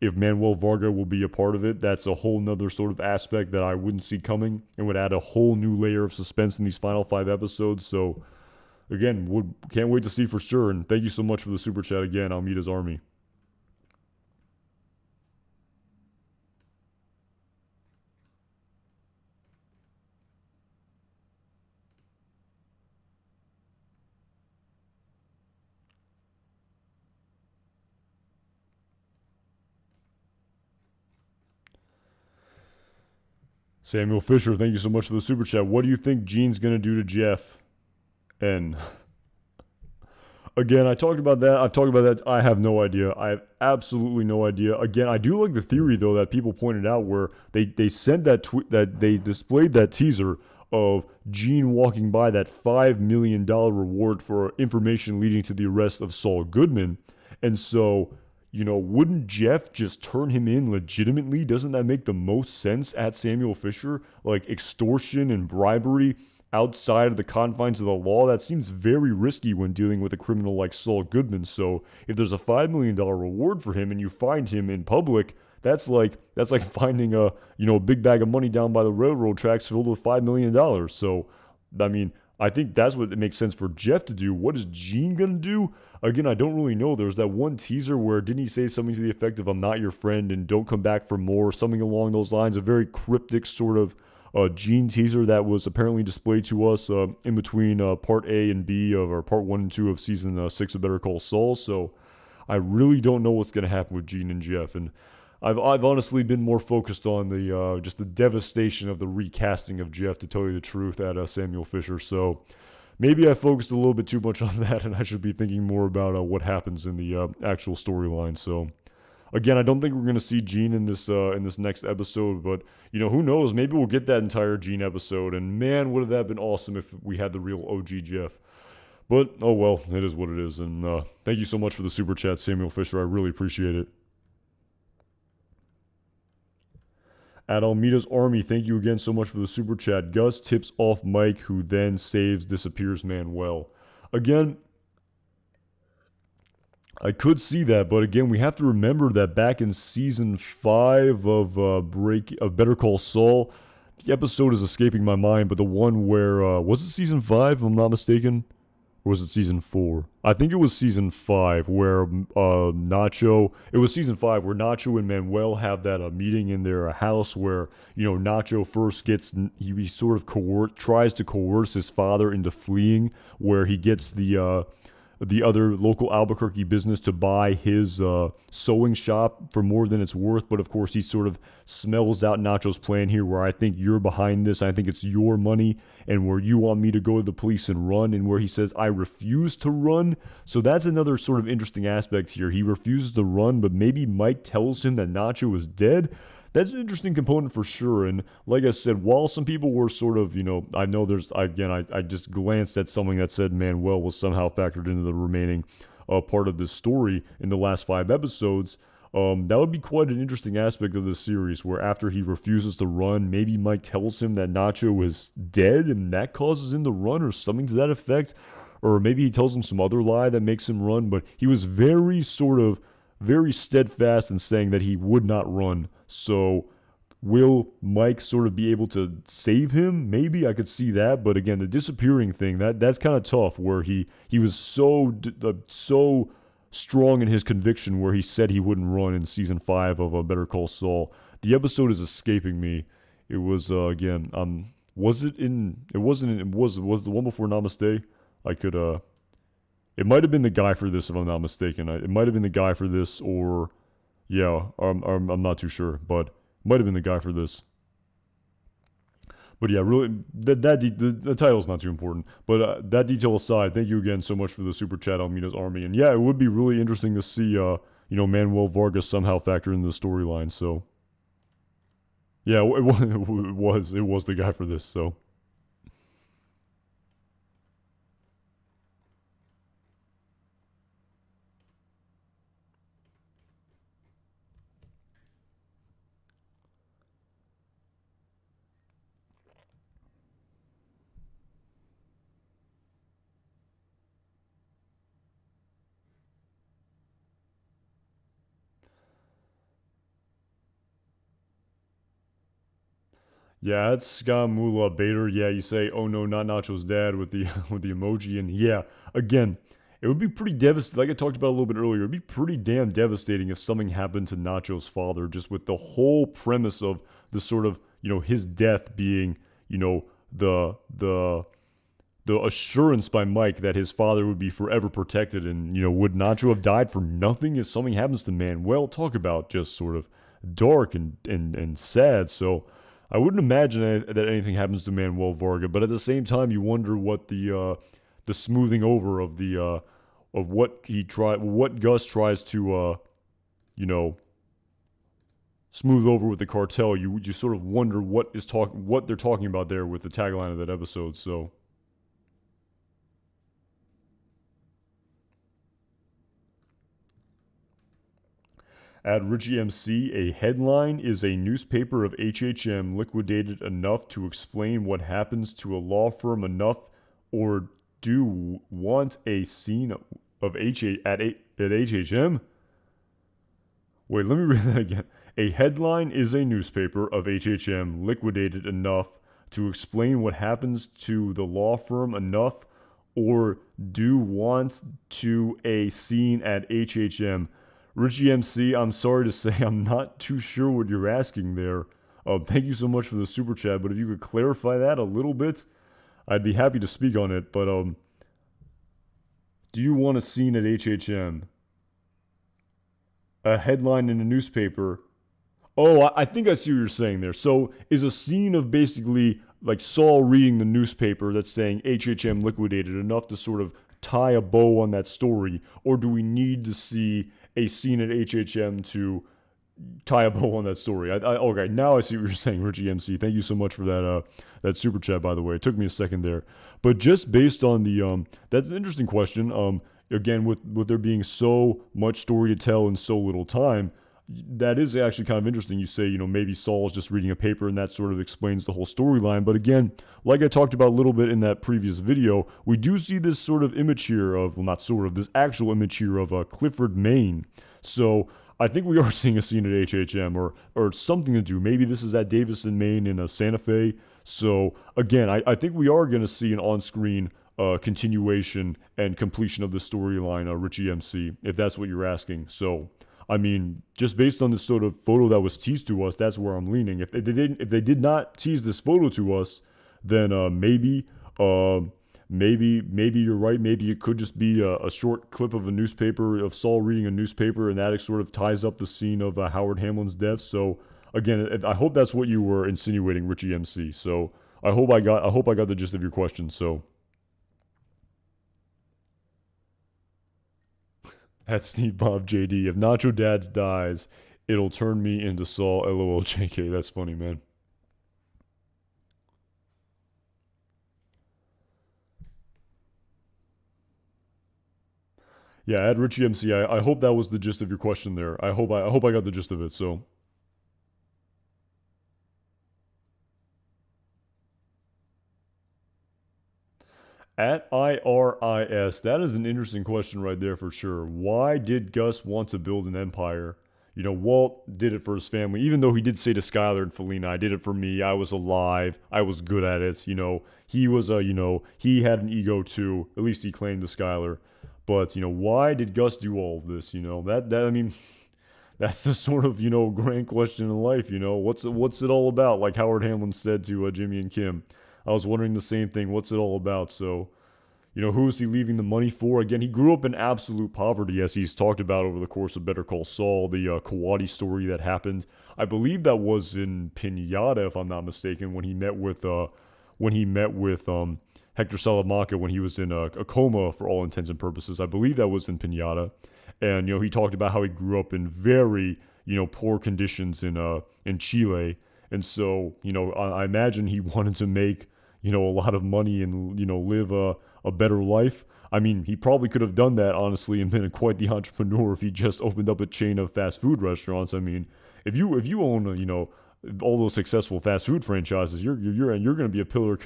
if Manuel Varga will be a part of it, that's a whole nother sort of aspect that I wouldn't see coming and would add a whole new layer of suspense in these final 5 episodes. So, again, can't wait to see for sure. And thank you so much for the super chat again, Almeida's Army. Samuel Fisher, thank you so much for the super chat. What do you think Gene's going to do to Jeff? And again, I talked about that. I've talked about that. I have no idea. I have absolutely no idea. Again, I do like the theory, though, that people pointed out where they sent that tweet, that they displayed that teaser of Gene walking by that $5 million reward for information leading to the arrest of Saul Goodman. And so, wouldn't Jeff just turn him in legitimately? Doesn't that make the most sense at Samuel Fisher? Like extortion and bribery outside of the confines of the law? That seems very risky when dealing with a criminal like Saul Goodman. So if there's a $5 million reward for him and you find him in public, that's like finding a big bag of money down by the railroad tracks filled with $5 million. So, I mean, I think that's what it makes sense for Jeff to do. What is Gene going to do? Again, I don't really know. There's that one teaser where didn't he say something to the effect of, I'm not your friend and don't come back for more, something along those lines, a very cryptic sort of Gene teaser that was apparently displayed to us in between part A and B or part 1 and 2 of season 6 of Better Call Saul. So I really don't know what's going to happen with Gene and Jeff. And I've honestly been more focused on the just the devastation of the recasting of Jeff, to tell you the truth, at Samuel Fisher. So maybe I focused a little bit too much on that, and I should be thinking more about what happens in the actual storyline. So again, I don't think we're going to see Gene in this next episode, but who knows? Maybe we'll get that entire Gene episode, and man, would have that been awesome if we had the real OG Jeff. But oh well, it is what it is. And thank you so much for the super chat, Samuel Fisher. I really appreciate it. At Almeida's Army, thank you again so much for the super chat. Gus tips off Mike, who then disappears Manuel. Again, I could see that, but again, we have to remember that back in season 5 of Better Call Saul, the episode is escaping my mind, but the one where was it season 5, if I'm not mistaken? Or was it season 4? I think it was season 5 where Nacho... It was season 5 where Nacho and Manuel have that meeting in their house where, Nacho first gets... He sort of tries to coerce his father into fleeing, where he gets the other local Albuquerque business to buy his sewing shop for more than it's worth. But of course, he sort of smells out Nacho's plan here, where I think you're behind this. I think it's your money, and where you want me to go to the police and run, and where he says, I refuse to run. So that's another sort of interesting aspect here. He refuses to run, but maybe Mike tells him that Nacho is dead. That's an interesting component for sure. And like I said, while some people were sort of, I know I just glanced at something that said Manuel was somehow factored into the remaining part of this story in the last 5 episodes. That would be quite an interesting aspect of this series, where after he refuses to run, maybe Mike tells him that Nacho is dead and that causes him to run, or something to that effect. Or maybe he tells him some other lie that makes him run, but he was very steadfast in saying that he would not run. So will Mike sort of be able to save him? Maybe I could see that. But again, the disappearing thing, that's kind of tough, where he was so strong in his conviction, where he said he wouldn't run in season 5 of Better Call Saul. The episode is escaping me. It was was the one before Namaste? It might have been the guy for this, if I'm not mistaken. It might have been the guy for this, or Yeah, I'm not too sure, but might have been the guy for this. But yeah, really, the title's not too important. But that detail aside, thank you again so much for the super chat on Mina's army. And yeah, it would be really interesting to see, Manuel Vargas somehow factor into the storyline. So yeah, it was the guy for this. So yeah, it's Skamula Bader. Yeah, you say, "Oh no, not Nacho's dad" with the with the emoji, and yeah, again, it would be pretty devastating. Like I talked about a little bit earlier, it'd be pretty damn devastating if something happened to Nacho's father, just with the whole premise of the sort of his death being the assurance by Mike that his father would be forever protected, and would Nacho have died for nothing if something happens to Manuel? Talk about just sort of dark and sad. So I wouldn't imagine that anything happens to Manuel Varga, but at the same time, you wonder what the smoothing over of the of what Gus tries to you know smooth over with the cartel. You sort of wonder what they're talking about there with the tagline of that episode. So at Richie MC, a headline is a newspaper of HHM liquidated enough to explain what happens to a law firm enough, or do want a scene of at HHM? Wait, let me read that again. A headline is a newspaper of HHM liquidated enough to explain what happens to the law firm enough, or do want to a scene at HHM. Richie MC, I'm sorry to say I'm not too sure what you're asking there. Thank you so much for the super chat, but if you could clarify that a little bit, I'd be happy to speak on it. But do you want a scene at HHM? A headline in a newspaper. Oh, I think I see what you're saying there. So is a scene of basically like Saul reading the newspaper that's saying HHM liquidated enough to sort of tie a bow on that story, or do we need to see a scene at HHM to tie a bow on that story? Okay, now I see what you're saying, Richie MC. Thank you so much for that super chat, by the way. It took me a second there, but just based on the that's an interesting question. Again, with there being so much story to tell in so little time, that is actually kind of interesting. You say, maybe Saul is just reading a paper and that sort of explains the whole storyline. But again, like I talked about a little bit in that previous video, we do see this sort of image here of, well, not sort of, this actual image here of Clifford, Maine. So I think we are seeing a scene at HHM or something to do. Maybe this is at Davison, Maine in Santa Fe. So again, I think we are going to see an on-screen continuation and completion of the storyline, Richie MC, if that's what you're asking. So I mean, just based on this sort of photo that was teased to us, that's where I'm leaning. If they did not tease this photo to us, then maybe you're right. Maybe it could just be a short clip of a newspaper of Saul reading a newspaper, and that sort of ties up the scene of Howard Hamlin's death. So again, I hope that's what you were insinuating, Richie MC. So I hope I got the gist of your question. So. At Steve Bob JD, if Nacho Dad dies, it'll turn me into Saul. LOL JK. That's funny, man. Yeah, at Richie MC, I hope that was the gist of your question there. I hope I got the gist of it. So at IRIS, that is an interesting question right there for sure. Why did Gus want to build an empire? Walt did it for his family, even though he did say to Skylar and Felina, I did it for me. I was alive. I was good at it. He was he had an ego too. At least he claimed to Skylar. But, why did Gus do all of this? I mean, that's the sort of, grand question in life. What's it all about? Like Howard Hamlin said to Jimmy and Kim. I was wondering the same thing. What's it all about? So, Who is he leaving the money for? Again, he grew up in absolute poverty, as he's talked about over the course of Better Call Saul, the Kawadi story that happened. I believe that was in Pinata, if I'm not mistaken, when he met with Hector Salamanca when he was in a coma for all intents and purposes. I believe that was in Pinata, and he talked about how he grew up in very poor conditions in Chile, and so I imagine he wanted to make a lot of money and live a better life. I mean, he probably could have done that honestly and been quite the entrepreneur if he just opened up a chain of fast food restaurants. I mean, if you own all those successful fast food franchises, you're going to be a pillar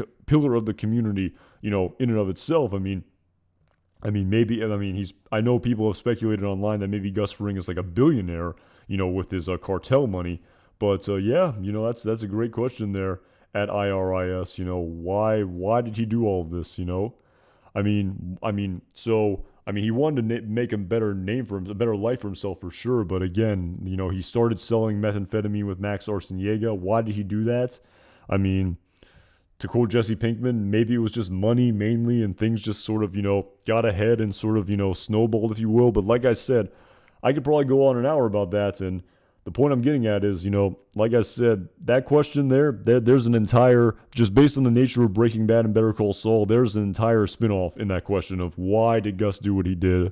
of the community, in and of itself. I know people have speculated online that maybe Gus Fring is like a billionaire, with his cartel money. But yeah, that's a great question there at IRIS. Why did he do all of this? He wanted to make a better name for him, a better life for himself for sure. But again, he started selling methamphetamine with Max Arciniega. Why did he do that? I mean, to quote Jesse Pinkman, maybe it was just money mainly, and things just sort of, got ahead and sort of, snowballed, if you will. But like I said, I could probably go on an hour about that. And the point I'm getting at is, like I said, that question there's an entire, just based on the nature of Breaking Bad and Better Call Saul, there's an entire spinoff in that question of why did Gus do what he did?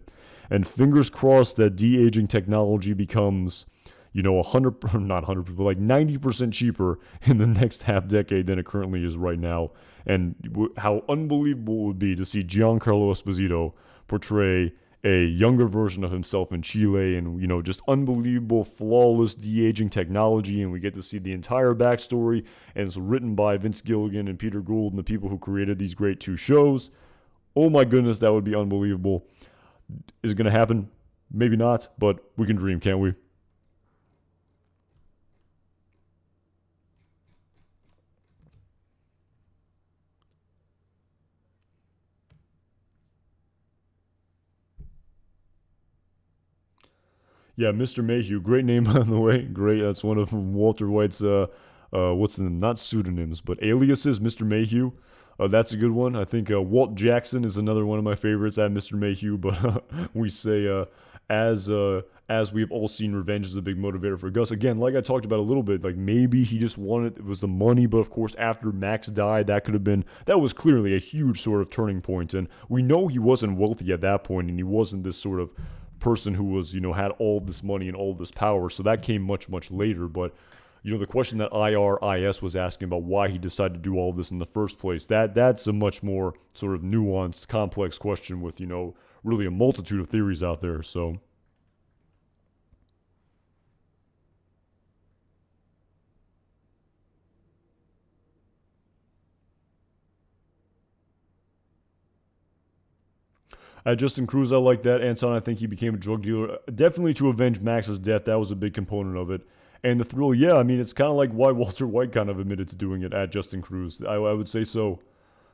And fingers crossed that de-aging technology becomes, 100, not 100, but like 90% cheaper in the next half decade than it currently is right now. And how unbelievable it would be to see Giancarlo Esposito portray a younger version of himself in Chile, and just unbelievable flawless de-aging technology, and we get to see the entire backstory, and it's written by Vince Gilligan and Peter Gould and the people who created these great two shows. Oh my goodness, that would be unbelievable. Is it going to happen? Maybe not, but we can dream, can't we? Yeah, Mr. Mayhew, great name by the way. Great, that's one of Walter White's what's the name? Not pseudonyms, but aliases. Mr. Mayhew, that's a good one. I think Walt Jackson is another one of my favorites at Mr. Mayhew. But we say as as we've all seen, revenge is a big motivator for Gus. Again, like I talked about a little bit, like maybe he just wanted it was the money, but of course after Max died, that was clearly a huge sort of turning point. And we know he wasn't wealthy at that point, and he wasn't this sort of person who was had all this money and all this power. So that came much later. But the question that IRIS was asking about why he decided to do all this in the first place, that's a much more sort of nuanced, complex question with really a multitude of theories out there. So Justin Cruz, I like that. Anton, I think he became a drug dealer. Definitely to avenge Max's death. That was a big component of it. And the thrill, yeah, I mean, it's kind of like why Walter White kind of admitted to doing it at Justin Cruz. I would say so.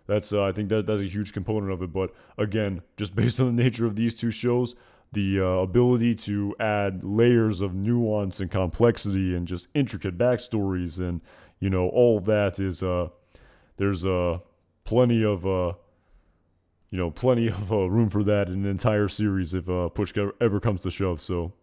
I think that's a huge component of it. But again, just based on the nature of these two shows, the ability to add layers of nuance and complexity and just intricate backstories and all of that is there's plenty of plenty of room for that in an entire series if push ever comes to shove. So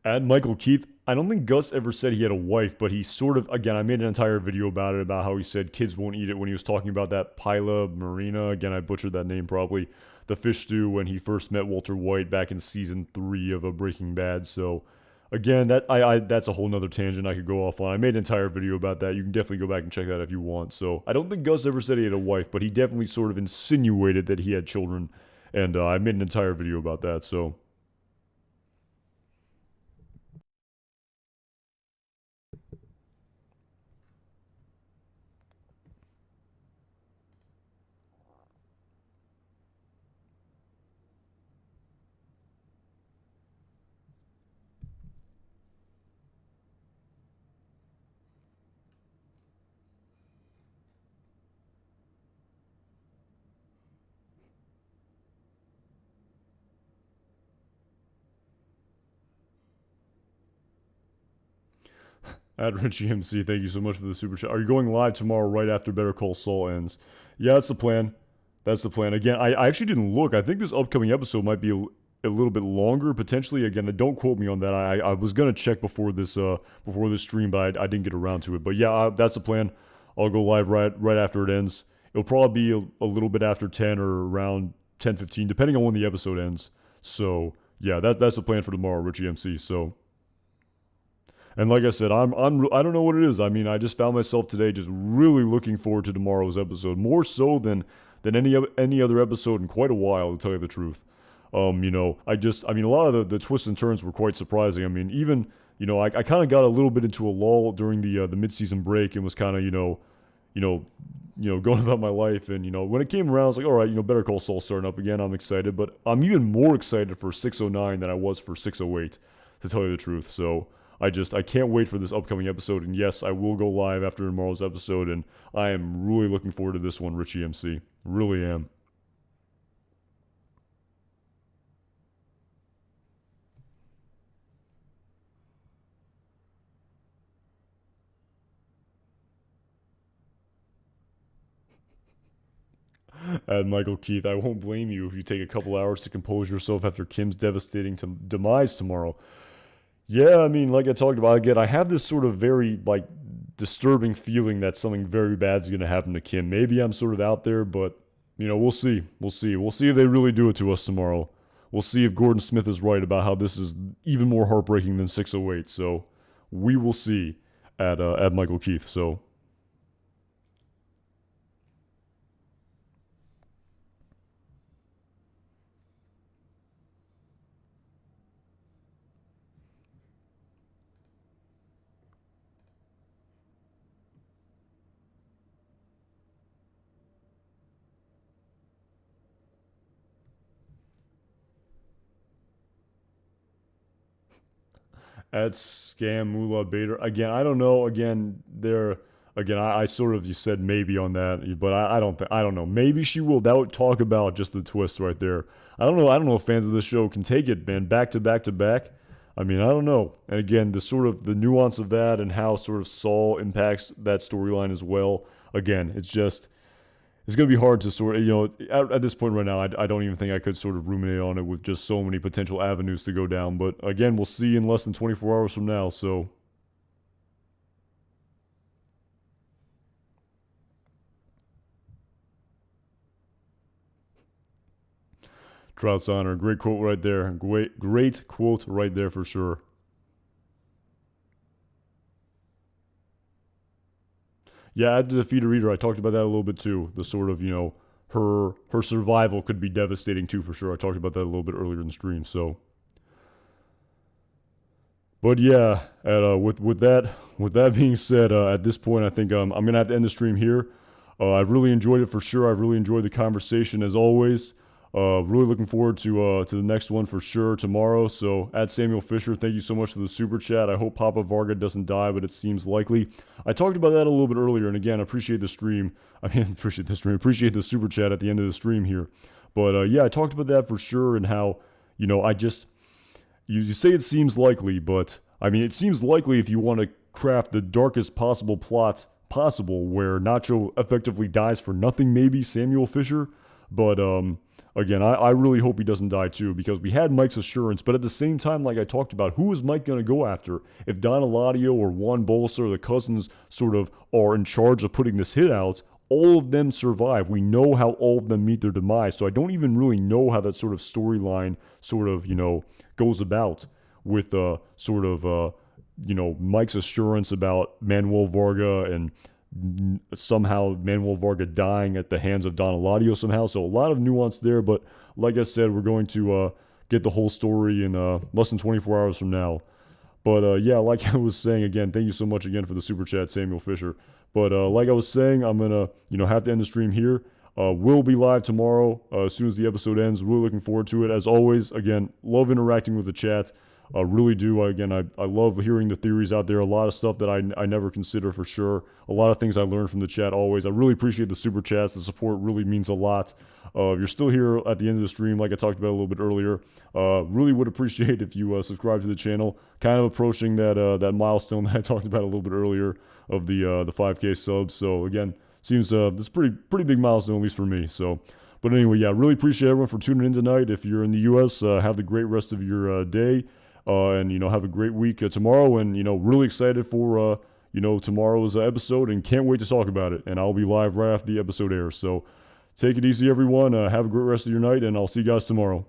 add Michael Keith. I don't think Gus ever said he had a wife, but he sort of, again, I made an entire video about it, about how he said kids won't eat it when he was talking about that Pila Marina. Again, I butchered that name probably. The fish stew when he first met Walter White back in season 3 of a Breaking Bad. So again, that's a whole nother tangent I could go off on. I made an entire video about that. You can definitely go back and check that if you want. So I don't think Gus ever said he had a wife, but he definitely sort of insinuated that he had children. And I made an entire video about that. So At Richie MC, thank you so much for the super chat. Are you going live tomorrow right after Better Call Saul ends? Yeah, that's the plan. That's the plan. Again, I actually didn't look. I think this upcoming episode might be a little bit longer potentially. Again, don't quote me on that. I was gonna check before this stream, but I didn't get around to it. But yeah, that's the plan. I'll go live right after it ends. It'll probably be a little bit after 10 or around 10:15, depending on when the episode ends. So yeah, that's the plan for tomorrow, Richie MC. So. And like I said, I don't know what it is. I mean, I just found myself today just really looking forward to tomorrow's episode, more so than any other episode in quite a while, to tell you the truth. I mean, a lot of the twists and turns were quite surprising. I mean, even I kind of got a little bit into a lull during the mid-season break and was kind of going about my life. And when it came around, I was like, all right, Better Call Saul starting up again. I'm excited, but I'm even more excited for 609 than I was for 608, to tell you the truth. So. I can't wait for this upcoming episode, and yes, I will go live after tomorrow's episode, and I am really looking forward to this one, Richie MC. Really am. And Michael Keith, I won't blame you if you take a couple hours to compose yourself after Kim's devastating demise tomorrow. Yeah, I mean, like I talked about again, I have this sort of very disturbing feeling that something very bad's going to happen to Kim. Maybe I'm sort of out there, but we'll see. We'll see. We'll see if they really do it to us tomorrow. We'll see if Gordon Smith is right about how this is even more heartbreaking than 608. So we will see at Michael Keith. So. That's Scam Moolah Bader. Again, I don't know. I sort of you said maybe on that, but I don't think I don't know. Maybe she will. That would talk about just the twist right there. I don't know. I don't know if fans of this show can take it, man. Back to back to back. I mean, I don't know. And again, the sort of the nuance of that and how sort of Saul impacts that storyline as well. Again, it's going to be hard to sort of, at this point right now, I don't even think I could sort of ruminate on it with just so many potential avenues to go down. But again, we'll see in less than 24 hours from now. So. Trout's honor. Great quote right there. Great quote right there for sure. Yeah, add to the feeder reader. I talked about that a little bit too. The sort of, her survival could be devastating too for sure. I talked about that a little bit earlier in the stream. So, but yeah, with that being said, at this point, I think I'm gonna have to end the stream here. I've really enjoyed it for sure. I've really enjoyed the conversation as always. Really looking forward to the next one for sure tomorrow. So at Samuel Fisher, thank you so much for the super chat. I hope Papa Varga doesn't die, but it seems likely. I talked about that a little bit earlier, and again, appreciate the stream. Appreciate the super chat at the end of the stream here. But yeah, I talked about that for sure, and how you say it seems likely, but I mean it seems likely if you want to craft the darkest possible plot possible, where Nacho effectively dies for nothing. Maybe Samuel Fisher, but again, I really hope he doesn't die too, because we had Mike's assurance, but at the same time, like I talked about, who is Mike going to go after? If Don Eladio or Juan Bolsa or the cousins sort of are in charge of putting this hit out, all of them survive. We know how all of them meet their demise, so I don't even really know how that sort of storyline sort of, goes about with Mike's assurance about Manuel Varga and somehow Manuel Varga dying at the hands of Don Eladio somehow. So a lot of nuance there, but like I said, we're going to get the whole story in less than 24 hours from now. But yeah, like I was saying again, thank you so much again for the super chat, Samuel Fisher. But like I was saying, I'm gonna have to end the stream here. We'll be live tomorrow as soon as the episode ends. Really looking forward to it. As always, again, love interacting with the chat. I really do. I love hearing the theories out there. A lot of stuff that I never consider for sure. A lot of things I learn from the chat always. I really appreciate the super chats. The support really means a lot. If you're still here at the end of the stream, like I talked about a little bit earlier, really would appreciate if you subscribe to the channel. Kind of approaching that milestone that I talked about a little bit earlier of the 5K subs. So again, seems this pretty big milestone, at least for me. So, but anyway, yeah, really appreciate everyone for tuning in tonight. If you're in the U.S., have the great rest of your day, and have a great week tomorrow. And really excited for tomorrow's episode, and can't wait to talk about it. And I'll be live right after the episode airs. So take it easy, everyone. Have a great rest of your night, and I'll see you guys tomorrow.